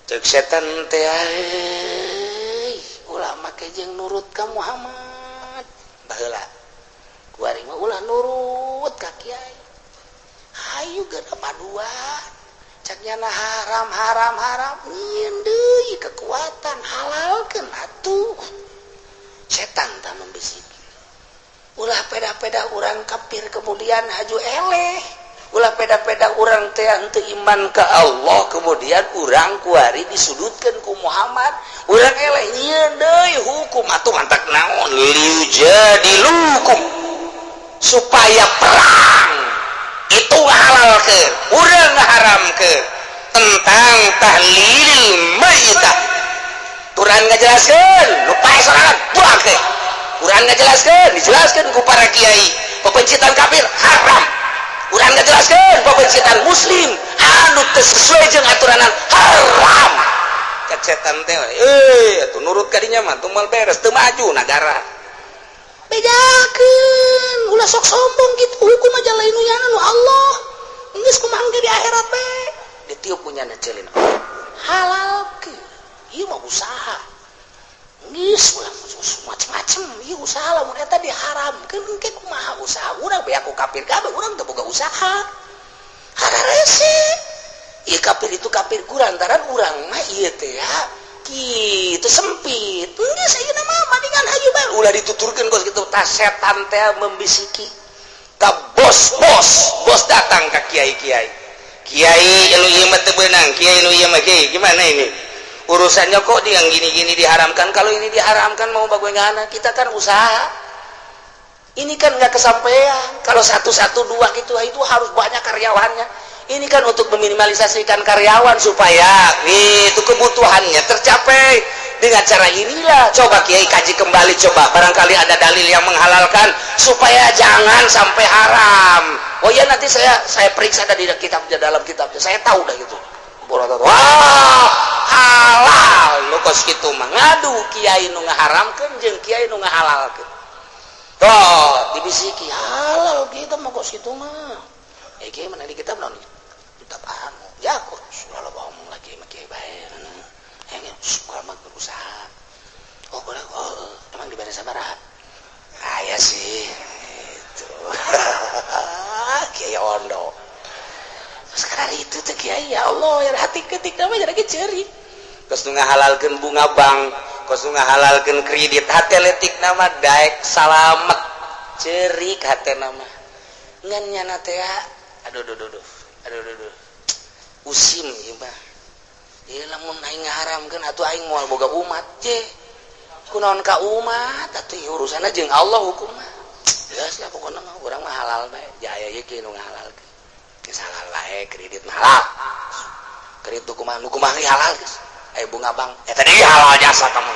cek setan teh ulama ke jeung nurut ka Muhammad baheula kuari mah ulah nurut ka kiai hayu geuna paduan caknyana haram nyieun deui kekuatan halalkeun atuh setan tah membisiki ulah peda-peda urang kafir kemudian haju eleh ulah peda-peda urang teh henteu iman ka Allah kemudian urang kuari disudutkeun ku Muhammad urang eleh nyieun deui hukum atuh mantak naon liujadilukum supaya perang itu halalkeun urang ngaharamkeun tentang tahlil maitah Quran ngajelaskeun nu pae sorangan buang teh Quran ngajelaskeun dijelaskeun ku para kiai pepencitan kafir haram urang ngajelaskeun pepencitan muslim anu teu sesuai jeung aturanan haram cek setan teh atuh nurut ka dinya mah tumal beres teu maju negara bejakeun ulah sok sombong gitu hukum aja lain nu Allah geus kumaha di akhirat bae ditiup punya ceulin halalkeun ieu mah usaha geus ulah macem-macem ieu usaha lamun eta diharamkeun engke kumaha usaha urang bae aku kafir kabeh urang teu boga usaha hararese ieu kafir itu kafir kurantaran urang mah ieu teh kitu sempit geus ayeuna mah mendingan hayu bae ulah dituturkeun kos kitu tah setan teh membisiki ka bos datang ka kiai anu ieu mah teu beunang kiai anu ieu mah kiai gimana ini urusannya kok yang gini-gini diharamkan kalau ini diharamkan mau bagaimana kita kan usaha ini kan nggak kesampaian kalau satu dua gitu itu harus banyak karyawannya ini kan untuk meminimalisasikan karyawan supaya itu kebutuhannya tercapai dengan cara inilah coba kiai kaji kembali coba barangkali ada dalil yang menghalalkan supaya jangan sampai haram oh ya nanti saya periksa di kitabnya dalam kitabnya saya tahu dah gitu wah halal lu kos kitu mah ngadu kiai nu ngaharamkeun jeung kiai nu ngahalalkeun toh dibisiki halal kita mah kos kitu mah kiai mana di kitab naon kitab anu ya kok sudah ngomong lagi sama kiai bae selamat berusaha oh boleh emang diberi sabaraha kaya sih itu kiai Ondo sekarang itu tuh kiai ya Allah ya hati ketik namanya lagi ceri kos nu ngahalalkeun bunga bank kos nu ngahalalkeun kredit hate letik nama daek salamet cerik hate nama ngan nyana teh aduh musim ieu mah. Ieu lamun aing ngaharamkeun atuh aing moal boga umat je. Kunaon ka umat atuh urusanna jeung Allah hukumna. Jelas lah pokona mah urang mah halal bae. Jaya ieu kieu nu ngahalalkeun. Geus halal bae kredit mah halal. Kredit kumaha nu kumaha halal geus. Aya bunga bank eta deui halal jasa kamu.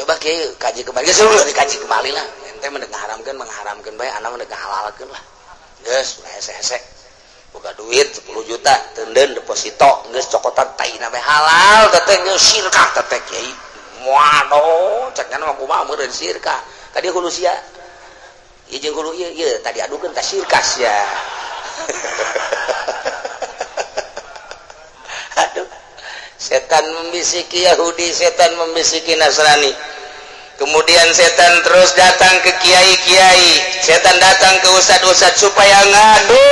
Coba kieu kaji kembali geus dikaji kembali lah. Ente mah mengharamkeun bae anak mah ngahalalkeun lah. Geus hese-hese. Boga duit 10 juta teunden deposito geus cokotan taina bae halal teteh geus sirkah teteh kiai. Waduh, cekna mah kumaha meureun sirkah. Tadi hulu sia. Ieu jeung hulu ieu tadi adukeun tah sirkah sia. Aduh. Setan membisiki Yahudi, setan membisiki Nasrani. Kemudian setan terus datang ke kiai-kiai, setan datang ke ustad-ustad supaya ngadu.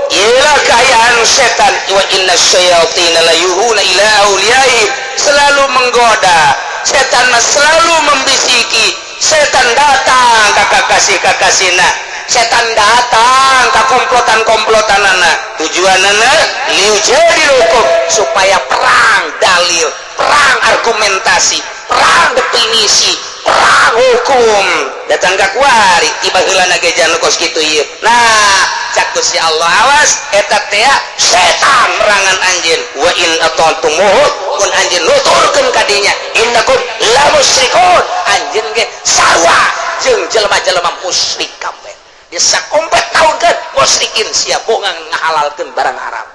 Inilah kayaan setan. Wa inna syayatina la yuhuna ila auliyai, selalu menggoda. Setan selalu membisiki. Setan datang ke kakasih-kakasina. Setan datang ke komplotan-komplotanana. Tujuanana liujadilukum, supaya perang dalil, perang argumentasi, perang definisi, perang hukum. Datang ka kuari tiba heula na geja nu kos kitu ieu. Nah, cak Gusti Allah awas eta teh setan merangan anjeun. Wa in atantumuhu kun anjeun nuturkeun ka dinya innakum la musyrikun. Anjeun ge sarua jeung jelema-jelema musyrik kabeh. Dia sakompet tahukeun musyrikin sia boga ngahalalkeun barang haram.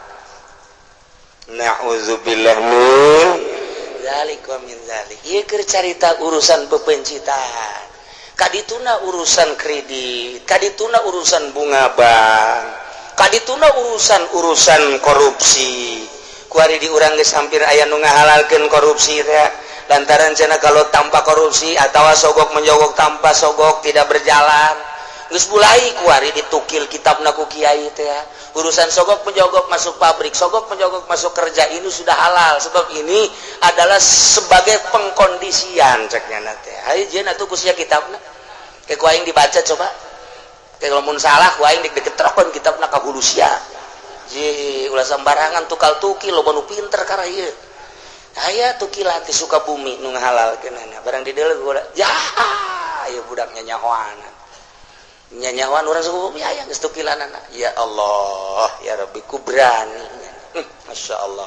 Na'udzubillah min zalika min zalik. Ieu keur carita urusan pepencitan. Kadituna urusan kredit, kadituna urusan bunga bank, kadituna urusan korupsi. Kuari di urang geus hampir aya nu ngahalalkeun korupsi teh. Lantaran cenah kalau tanpa korupsi atawa sogok menjogok tanpa sogok tidak berjalan. Geus mulai kuari ditukil kitabna ku kiai teh. Urusan sogok menjogok masuk pabrik, sogok menjogok masuk kerja ini sudah halal sebab ini adalah sebagai pengkondisian ceknya teh. Ai jeun atuh ku sia kitabna. Kayak ku aing dibaca coba. Kayak lamun salah ku aing diketerokkeun kitabna ka hulu sia. Ji ulah sembarangan tukal tukil loba nu pinter karena ieu. Aya tukilan ti Sukabumi nu ngahalalkeun barang di deuleu gua. Ya, ieu budaknya nyahoana. Nyanyawan orang Sukabumi aya geus tukilanana. Ya Allah, ya Rabbi ku berani. Masya Allah.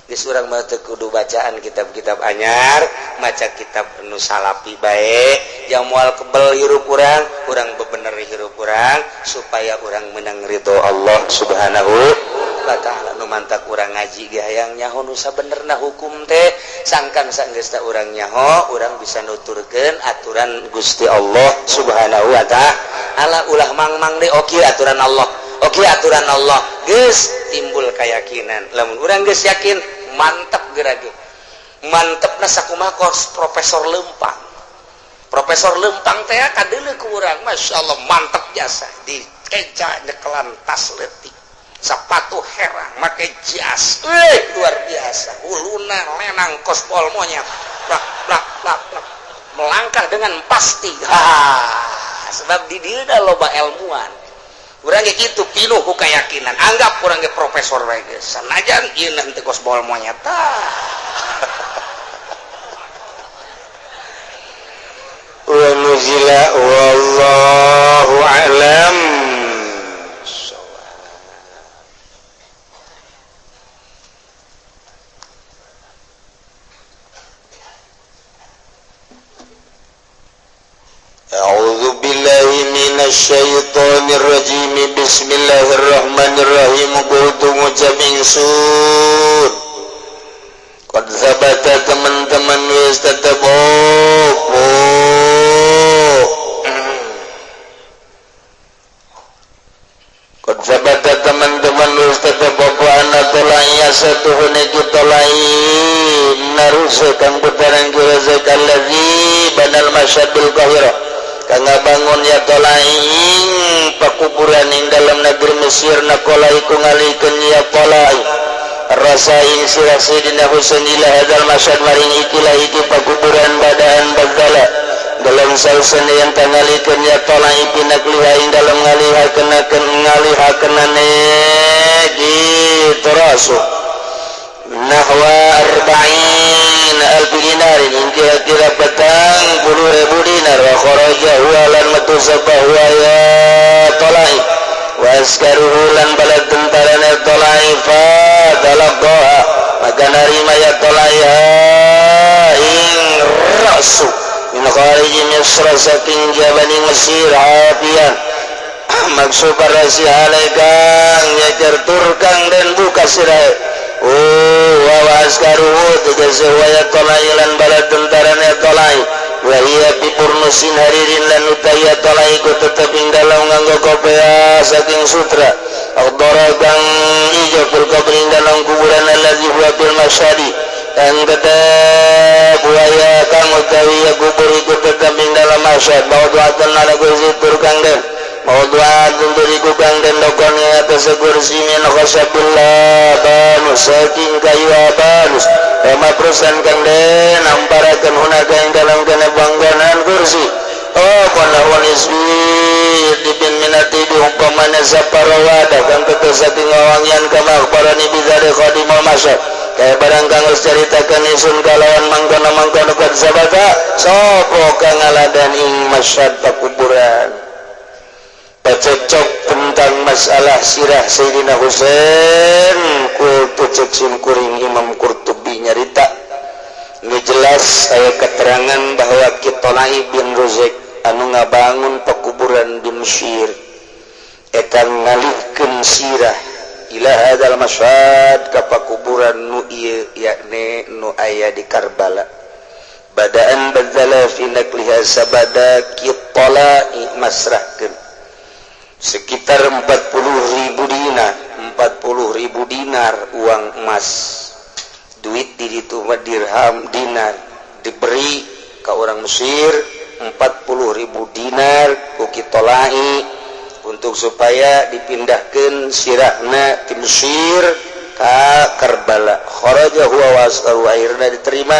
Geus urang mah teu kudu bacaan kitab-kitab anyar, maca kitab nu salapi bae, yang moal kebel hirup urang bebener hirup urang supaya urang menang ridho Allah Subhanahu wa taala. Nu mantak urang ngaji ge hayang nyaho nu sabenerna hukum teh, sangkan sanggeus teh urang nyaho, urang bisa nuturkeun aturan Gusti Allah Subhanahu wa taala. Ulah mangmang deui oke aturan Allah. Oke aturan Allah. Geus timbul keyakinan. Lamun urang geus yakin mantep gerage. Mantepna sakumaha Profesor Lempang. Profesor Lempang teh kadeuleu ku urang, masyaallah mantep jasa. Dikeja nyekelan tas leutik. Sepatu herang make jas. Luar biasa. Huluna lenang kospol monyet. Plak plak plak plak. Melangkah dengan pasti. Sebab di dieu da loba ilmuwan. Urang ge kitu pinuh ku keyakinan. Anggap urang ge profesor wae geus. Sanajan ieu teh kospol monyet. Wa nuzila wallahu a'lam. A'udzu billahi minasy syaithanir rajim. Bismillahirrahmanirrahim. Qultu ngucapin sun. Qad zabata teman-teman wis tetep opo. Qad zabata teman-teman wis tetep opo ana tolaya satuhune kita lain narusa kang putaran kira zakallazi badal masyadul qahira. Kang bangun ya tolaing pakuburan ing dalam negeri Mesir nakolai ku ngalikeun ya tolai rasaing sirah sidina Husainillah hadal masyad maring ikilah iki pakuburan badaan bagala dalam salsana yang tangalikeun ya tolai pinak liha ing dalam ngalihakeun gitu ra'su nahwa arba'in alf dinar kira-kira petang 10.000 dinar wa kharaja huwa lan matu sabahu ya talai wa askaruhu lan balad tentarana talai fa talaqaha maka narima ya talai ing ra'su min khariji misra saking jabani Mesir hafian maksud para si halaikan nyajar turkang dan buka sirai wa askaruhu tegese waya tolai lan bala tentaranya tolai wahia pipurnusin haririn lan utaya tolai ku tetap inggalau nganggo kopea saking sutra akdara kang ijo pulkabri inggalau kuburan alladhi huwa bil masyadi dan tetap waya kang utawi kubur iku tetap inggalau masyad mawduatan ala kursi turkang dan mawduat untuk ikutkan dan dokonnya atas kursi min khasabillah banus saking kayu abanus sama perusahaan kang den amparakan hunaka yang dalam kena bangganan kursi konawan isbi dipin minati diumpamanya saparawada kang tetap saking awangian kama parani bidari khadimul masyad kaya barang kang ceritakan isun kalawan mangkona kan sabata sopo kang aladan ing masyad pakuburan cocok tentang masalah sirah Sayyidina Husain kultu cecim kuring Imam Qurtubi nyarita ngejelas aya keterangan bahwa Kitolai bin Rozek anu ngabangun pekuburan di Mesir eta ngalihkeun sirah ila hadzal masyad ka pekuburan nu ieu yakni nu aya di Karbala badaan badzala fi nakliha sabada Kitolai masrahkeun sekitar 40.000 dinar uang emas duit di ditu dirham dinar diberi ke orang Mesir 40.000 dinar ku Kitolai untuk supaya dipindahkan sirahna di Mesir ke Karbala kharaja huwa wasaru akhirnya diterima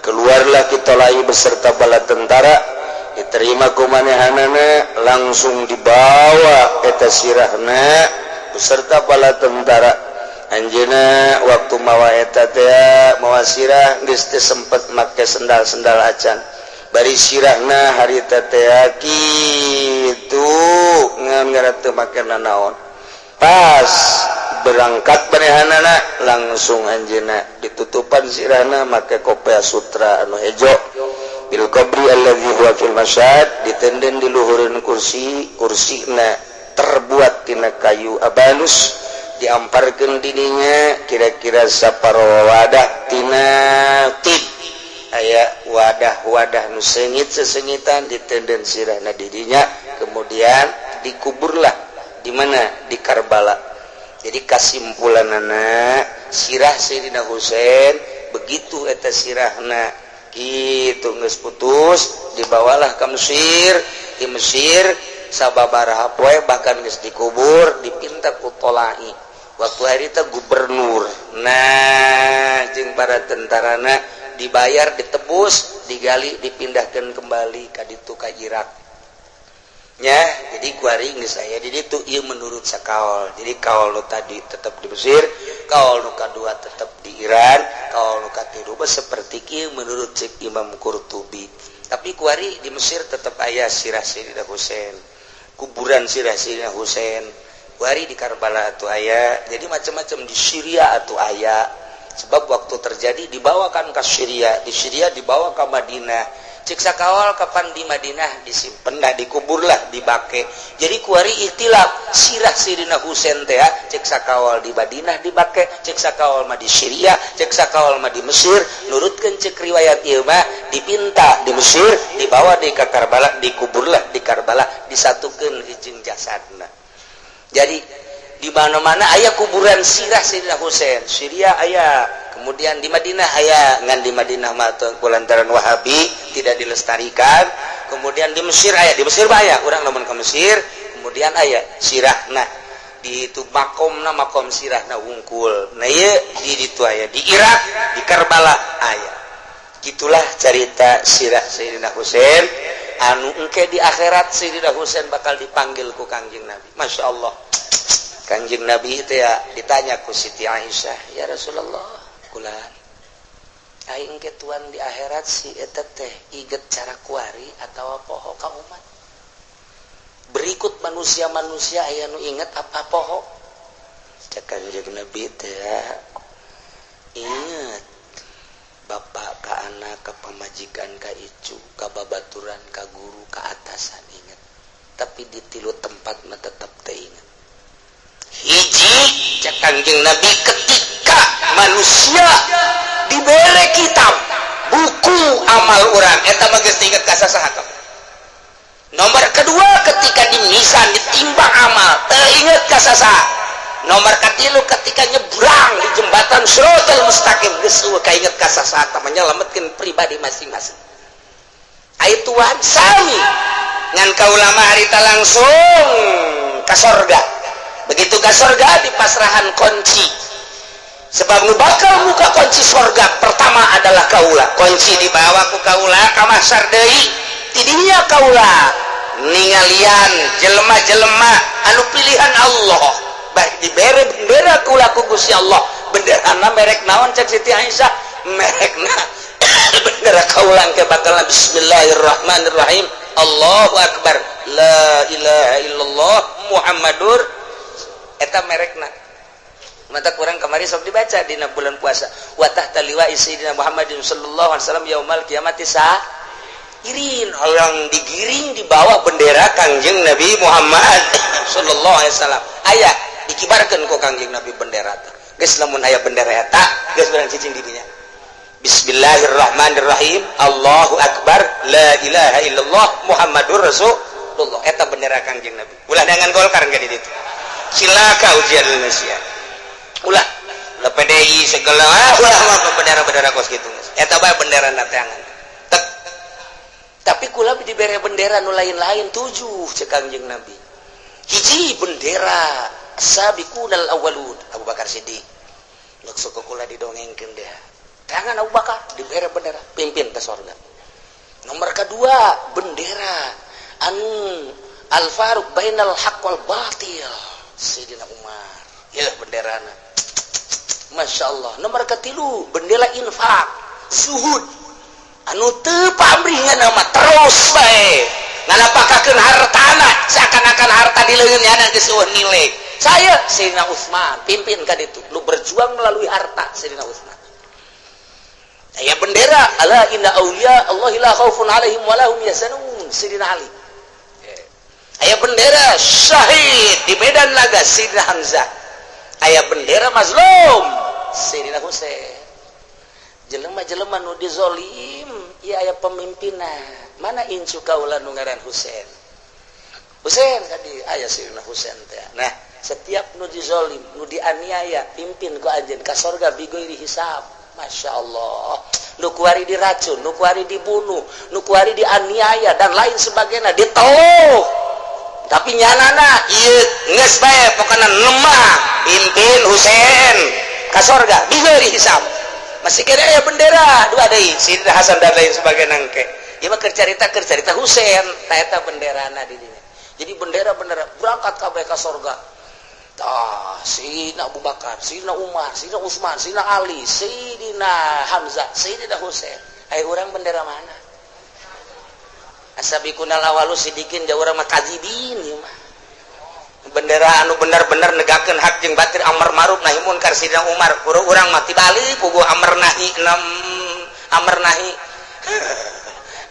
keluarlah Kitolai beserta bala tentara diterima kumanehanana langsung dibawa eta sirahna beserta bala tentara anjeuna waktu mawa eta teh mawa sirah geus teu sempet make sendal-sendal acan bari sirahna harita teh kitu ngara teu make nanaon pas berangkat manehanana langsung anjeuna ditutupan sirahna make kopea sutra anu hejo bil qabri alladzi huwa fil masyad ditenden di luhureun kursina terbuat tina kayu abanus diamparkeun didinya kira-kira saparoa wadah tina tib aya wadah-wadah nu seungit sesengitan ditenden sirahna didinya kemudian dikuburlah di mana di Karbala jadi kasimpulanana sirah Sayyidina Husain begitu eta sirahna gitu geus putus dibawalah ke Mesir di Mesir sababaraha poe bahkan geus dikubur dipinta ku Tolai waktu hari teh gubernur nah jeung para tentarana dibayar ditebus digali dipindahkan kembali ka ditu ka Irak nya jadi kuari geus aya di ditu ieu menurut sakaol jadi kaol nu tadi tetap di Mesir kaol nu kadua tetap di Iran kaol nu katilu seperti kieu menurut cek Imam Qurtubi tapi kuari di Mesir tetap aya sirah Sayyidina Husain kuburan sirah Sayyidina Husain kuari di Karbala atuh aya jadi macam-macam di Syria atuh aya sebab waktu terjadi dibawakan ke Syria di Syria dibawa ke Madinah cek sakawal kapan di Madinah disimpen dah dikuburlah dibake jadi kuari ikhtilaf sirah Sayyidina Husain teh cek sakawal di Madinah dibake cek sakawal mah di Syria cek sakawal mah di Mesir nurutkeun cek riwayat ieu mah dipinta di Mesir dibawa di Karbala dikuburlah di Karbala disatukeun jeung jasadna jadi di mana-mana aya kuburan sirah Sayyidina Husain Syria aya kemudian di Madinah aya ngan di Madinah mah kulantaran Wahabi tidak dilestarikan kemudian di Mesir aya di Mesir aya urang lamun ke Mesir kemudian aya sirahna di itu makom sirahna wungkul nah ieu di ditu aya di Irak di Karbala aya gitulah cerita sirah Sayyidina Husain anu engke di akhirat Sayyidina Husain bakal dipanggil ku Kangjeng Nabi Masya Allah Kanjeng Nabi itu ya ditanya ku Siti Aisyah, ya Rasulullah, kula aing ke tuan di akhirat si eta teh iget cara kuari atawa poho ka umat. Berikut manusia-manusia aya nu inget apa poho. Cek Kanjeng Nabi teh ya, inget bapak ka anak ka pamajikan ka icu ka babaturan ka guru ka atasan inget. Tapi di tilu tempat mah tetep teu inget. Hiji cek Kanjeng Nabi ketika manusia dibere kitab buku amal urang eta mah geus inget ka sasaha. Nomor kedua ketika dimisan ditimbang amal teu inget ka sasaha. Nomor katilu ketika nyebrang di jembatan Shiratal Mustaqim geus kainget ka sasaha tah menyelametkeun pribadi masing-masing. Ai Tuhan sami ngan kaulama harita langsung ka sorga. Begitu ke surga dipasrahan kunci. Sebab nu bakal buka kunci surga pertama adalah kaula. Kunci dibawa ku kaula ka mahsyar deui. Tidinya kaula ningalian jelema-jelema anu pilihan Allah. Baik dibere bendera kaula ku Gusti Allah. Benderana merek naon cek Siti Aisyah? Merekna bendera kaula ke bakal bismillahirrahmanirrahim. Allahu akbar. La ilaha illallah Muhammadur eta merekna. Mata kurang kemarin sok dibaca dina bulan puasa. Wa tahta liwa'i sayyidina Muhammadin sallallahu alaihi wasallam yaumal qiyamati irin orang digiring di bawah bendera Kangjeng Nabi Muhammad sallallahu alaihi wasallam. Aya dikibarkeun ku Kangjeng Nabi bendera teh. Geus lamun aya bendera eta geus barang cicing di dinya. Bismillahirrahmanirrahim. Allahu akbar. La ilaha illallah Muhammadur Rasulullah. Eta bendera Kangjeng Nabi. Ulah dengan Golkar enggak di ditu. Silaka ujian Indonesia. Ulah PDI segala ulah bendera-bendera kos kitu. Eta bae bendera nateangan. Tapi kula dibere bendera nu lain-lain 7 cek Kangjeng Nabi. Hiji bendera sabiqunal awwalun Abu Bakar Siddiq. Laksuk kula didongengkeun deh. Tangan Abu Bakar dibere bendera pimpin ke surga. Nomor kedua bendera anu Al-Faruq bainal haqq wal batil. Sayyidina Umar. Ya benderana. Masya Allah. Nomor ketilu bendera infak. Suhud. Anu teu pamrih nama terus bae. Nganapakakeun hartana seakan-akan harta di leungeunna geus eueuh nilai. Saya Sayyidina Utsman pimpin ka ditu. Nu berjuang melalui harta Sayyidina Utsman. Aya bendera ala inna auliya Allahi la khaufun alaihim wa lahum yahzanun Sayyidina Ali. Aya bendera syahid di medan laga Sayyidina Hamzah. Aya bendera mazlum Sayyidina Husain. Jelema-jelema nu dizolim ieu aya pemimpinna. Mana incu kaula nu ngaran Husain. Husain tadi aya Sayyidina Husain teh. Nah, setiap nu dizolim, nu dianiaya pimpin ku anjeun ka surga bigoiri hisab. Masya Allah. Nu kuari diracun, nu kuari dibunuh, nu kuari dianiaya dan lain sebagainya ditolong. Tapi nyanana ieu geus bae pokona lemah pimpin Husain ka surga bigeuri hisab. Masih kira aya bendera dua deui Sayyidina Hasan dan lain sebagainya engke. Ieu mah keur carita Husain ta eta benderana di dinya. Jadi bendera-bendera berangkat kabeh ka surga. Tah Sayyidina Abu Bakar, Sayyidina Umar, Sayyidina Utsman, Sayyidina Ali, Sayyidina Hamzah, Sayyidina Husain. Aya urang bendera mana? Asabikunal awalu sidikin jauh orang mah kadzibin ieu mah. Bendera anu bener-bener negakeun hak jeung batil amar ma'ruf nahi munkar Sayyidina Umar. Kudu urang mah tibalik puguh amar nahi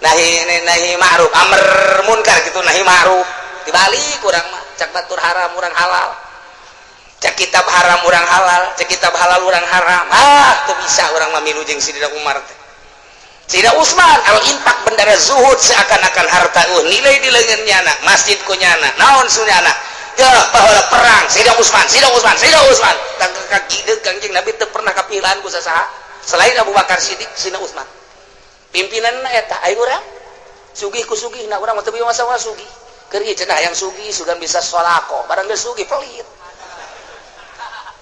nahi ma'ruf, amar munkar gitu nahi ma'ruf. Tibalik urang mah cak batur haram urang halal. Cak kitab haram urang halal, cak kitab halal urang haram. Teu bisa urang mah milu jeung Sayyidina Umar teh. Sayyidina Utsman al-infaq bendera zuhud seakan-akan harta nilai di leungeunnya masjid ku nyana naon sunyana ya pahala perang Sayyidina Utsman kaki deuk Kangjeng Nabi teu pernah kapilaan ku sasaha selain Abu Bakar Siddiq Sayyidina Utsman pimpinanna eta aya urang sugih ku sugihna urang mah teu bisa masalah sugih keur ieu cenah yang sugih sugan bisa sholako barang geus sugih pelit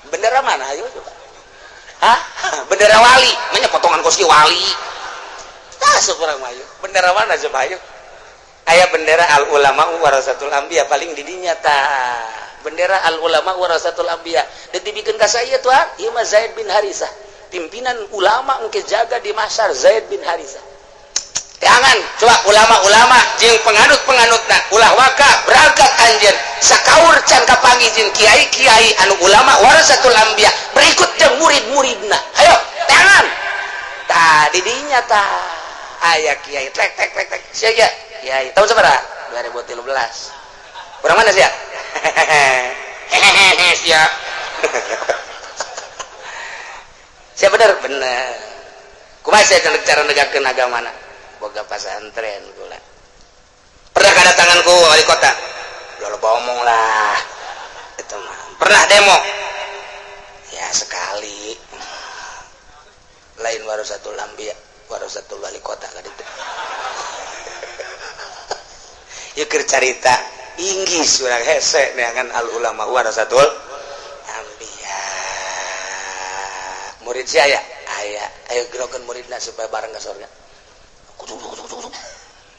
bendera mana ayo coba bendera wali nya potongan koski wali seorang mayu bendera mana coba ayo aya bendera al ulama warasatul anbiya paling di dinya tah bendera al ulama warasatul anbiya dan dibikin ka saya tuan ieu mah Zaid bin Harisah pimpinan ulama engke jaga di mahsyar Zaid bin Harisah. Jangan coba ulama-ulama jeung penganut-penganutna ulah waka berangkat anjeun sakaur can kapanggih jeung kiai-kiai anu ulama warasatul anbiya berikut jeung murid-muridna. Ayo tangan tah di dinya tah aya kiai trek sia ya kiai tahun sabaraha 2013 urang mana sia sia sia bener kumaha sia cara negakeun agamana boga pasantren gula pernah kedatangan ku wali kota udah lo ngomong lah itu mah pernah demo ya sekali lain warasatul anbiya warasatul wali kota ka ditu ieu keur carita inggis urang hese neangan al ulama warasatul anbiya murid saya aya ayo gerokeun muridna supaya bareng ka surga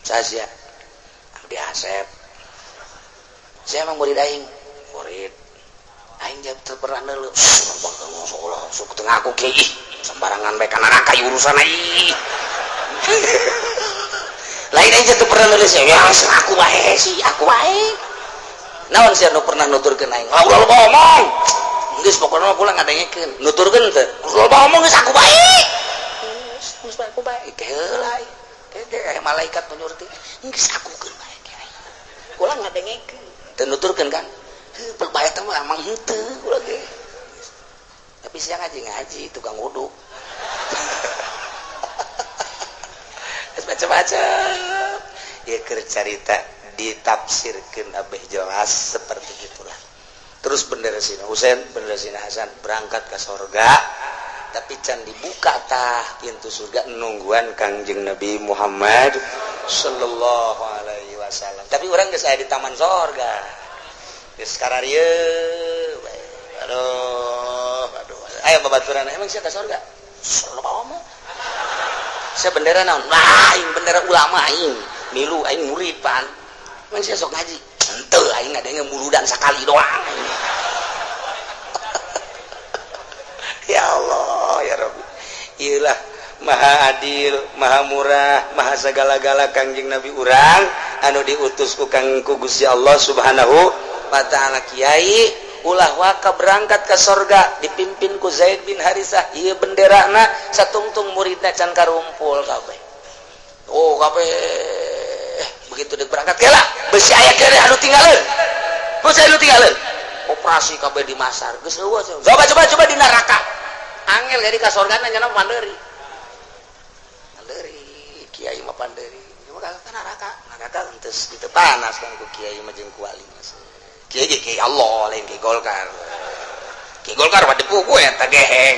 saya Abdi Asep saya emang murid aing jam pernah neuleuh sok tengah aku kiai sembarangan bae kana neraka urusan ai lain aja teu pernah neuleuh ya aku bae naon sia nu pernah nuturkeun aing ulah loba omong geus pokona mah pulang ngadengekeun nuturkeun teu loba omong geus aku bae geus aku bae heula kayak malaikat menyurti geus akukeun bae kiai ulah ngadengekeun teu nuturkeun kan heuh bae teh mah emang henteu ulah ge tapi sia ngaji tukang wudu geus baca-baca ya keur carita ditafsirkeun abeh jelas seperti itulah. Terus bendera Sina Husain bendera Sina Hasan berangkat ke surga tapi can dibuka tah pintu surga nungguan Kangjeng Nabi Muhammad sallallahu alaihi wasallam. Tapi orang geus aya di taman surga. Geus kararieu. Aduh. Aya babaturan emang sia ka surga? Sallallahu mah. Sia bendera naon? Aing bendera ulama aing. Milu aing murid pan. Emang sia sok ngaji. Henteu aing ngadenge muludan sakali doang. Ya Allah ya Rabbi iyalah maha adil maha murah maha segala-gala Kangjeng Nabi urang anu diutus ku Gusti Allah subhanahu wa ta'ala kiai ulah waka berangkat ke surga dipimpin ku Zaid bin Harisah ieu benderana satungtung muridna can karumpul kabeh kabeh begitu dek berangkat kela besi aya kere anu tinggalin operasi kabeh di masar geus eueuh coba di neraka angel jadi ka surgana nya panderi kiai mah panderi cuma ka neraka entes kitu panas kan ku kiai mah jeung ku wali kiai Allah lain kiai Golkar mah dipugu eta geheng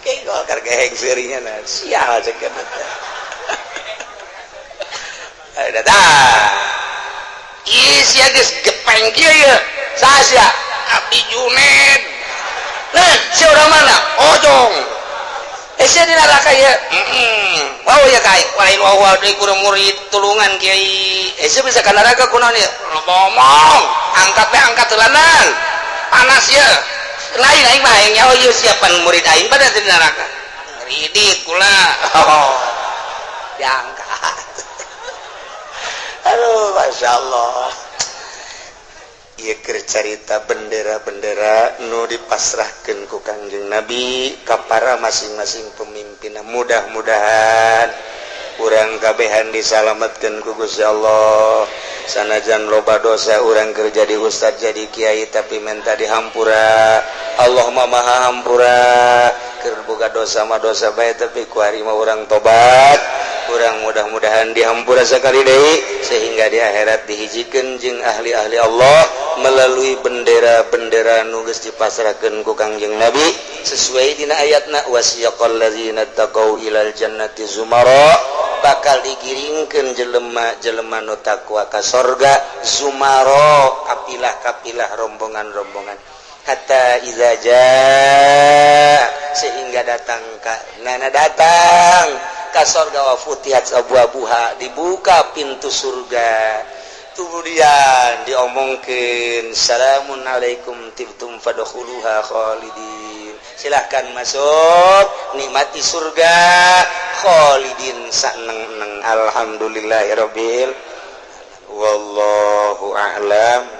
kiai Golkar geheng seurinya na sial ceuk eta ada dah isi geus gepeng kieu ya saha Abdi Junaid nah si urang mana ojong sia di neraka ya wow ya kai lain wow deui kurang murid tulungan kiai sia bisa ka neraka kunaon ya ngomong angkat teulanang panas ya lain aing mah aing nyaho ieu siapan murid aing pada di neraka ridit kula diangkat aduh Masya Allah ieu keur carita bendera-bendera nu dipasrahkeun ku Kangjeng Nabi ka para masing-masing pemimpinna mudah-mudahan urang kabehan disalametkeun ku Gusti Allah sanajan loba dosa urang keur jadi ustad jadi kiai tapi menta dihampura Allah mah maha hampura keur boga dosa mah dosa bae tapi ku ari mah urang tobat urang mudah-mudahan dihampura sakali deui sehingga di akhirat dihijikeun jeung ahli-ahli Allah melalui bendera-bendera nu geus dipasrahkeun ku Kangjeng Nabi sesuai dina ayatna wasiyaqal ladzina taqau ilal jannati zumara bakal digiringkeun jelema-jelema nu takwa ka surga zumara kapilah-kapilah rombongan-rombongan hatta iza jaa sehingga datang ka sorga wa futihat abwabuha, dibuka pintu surga. Kemudian diomongkeun salamun alaikum tibtum fadkhuluha khalidin. Silahkan masuk, nikmati surga khalidin saneng-neng. Alhamdulillahirabbil. Wallahu a'lam.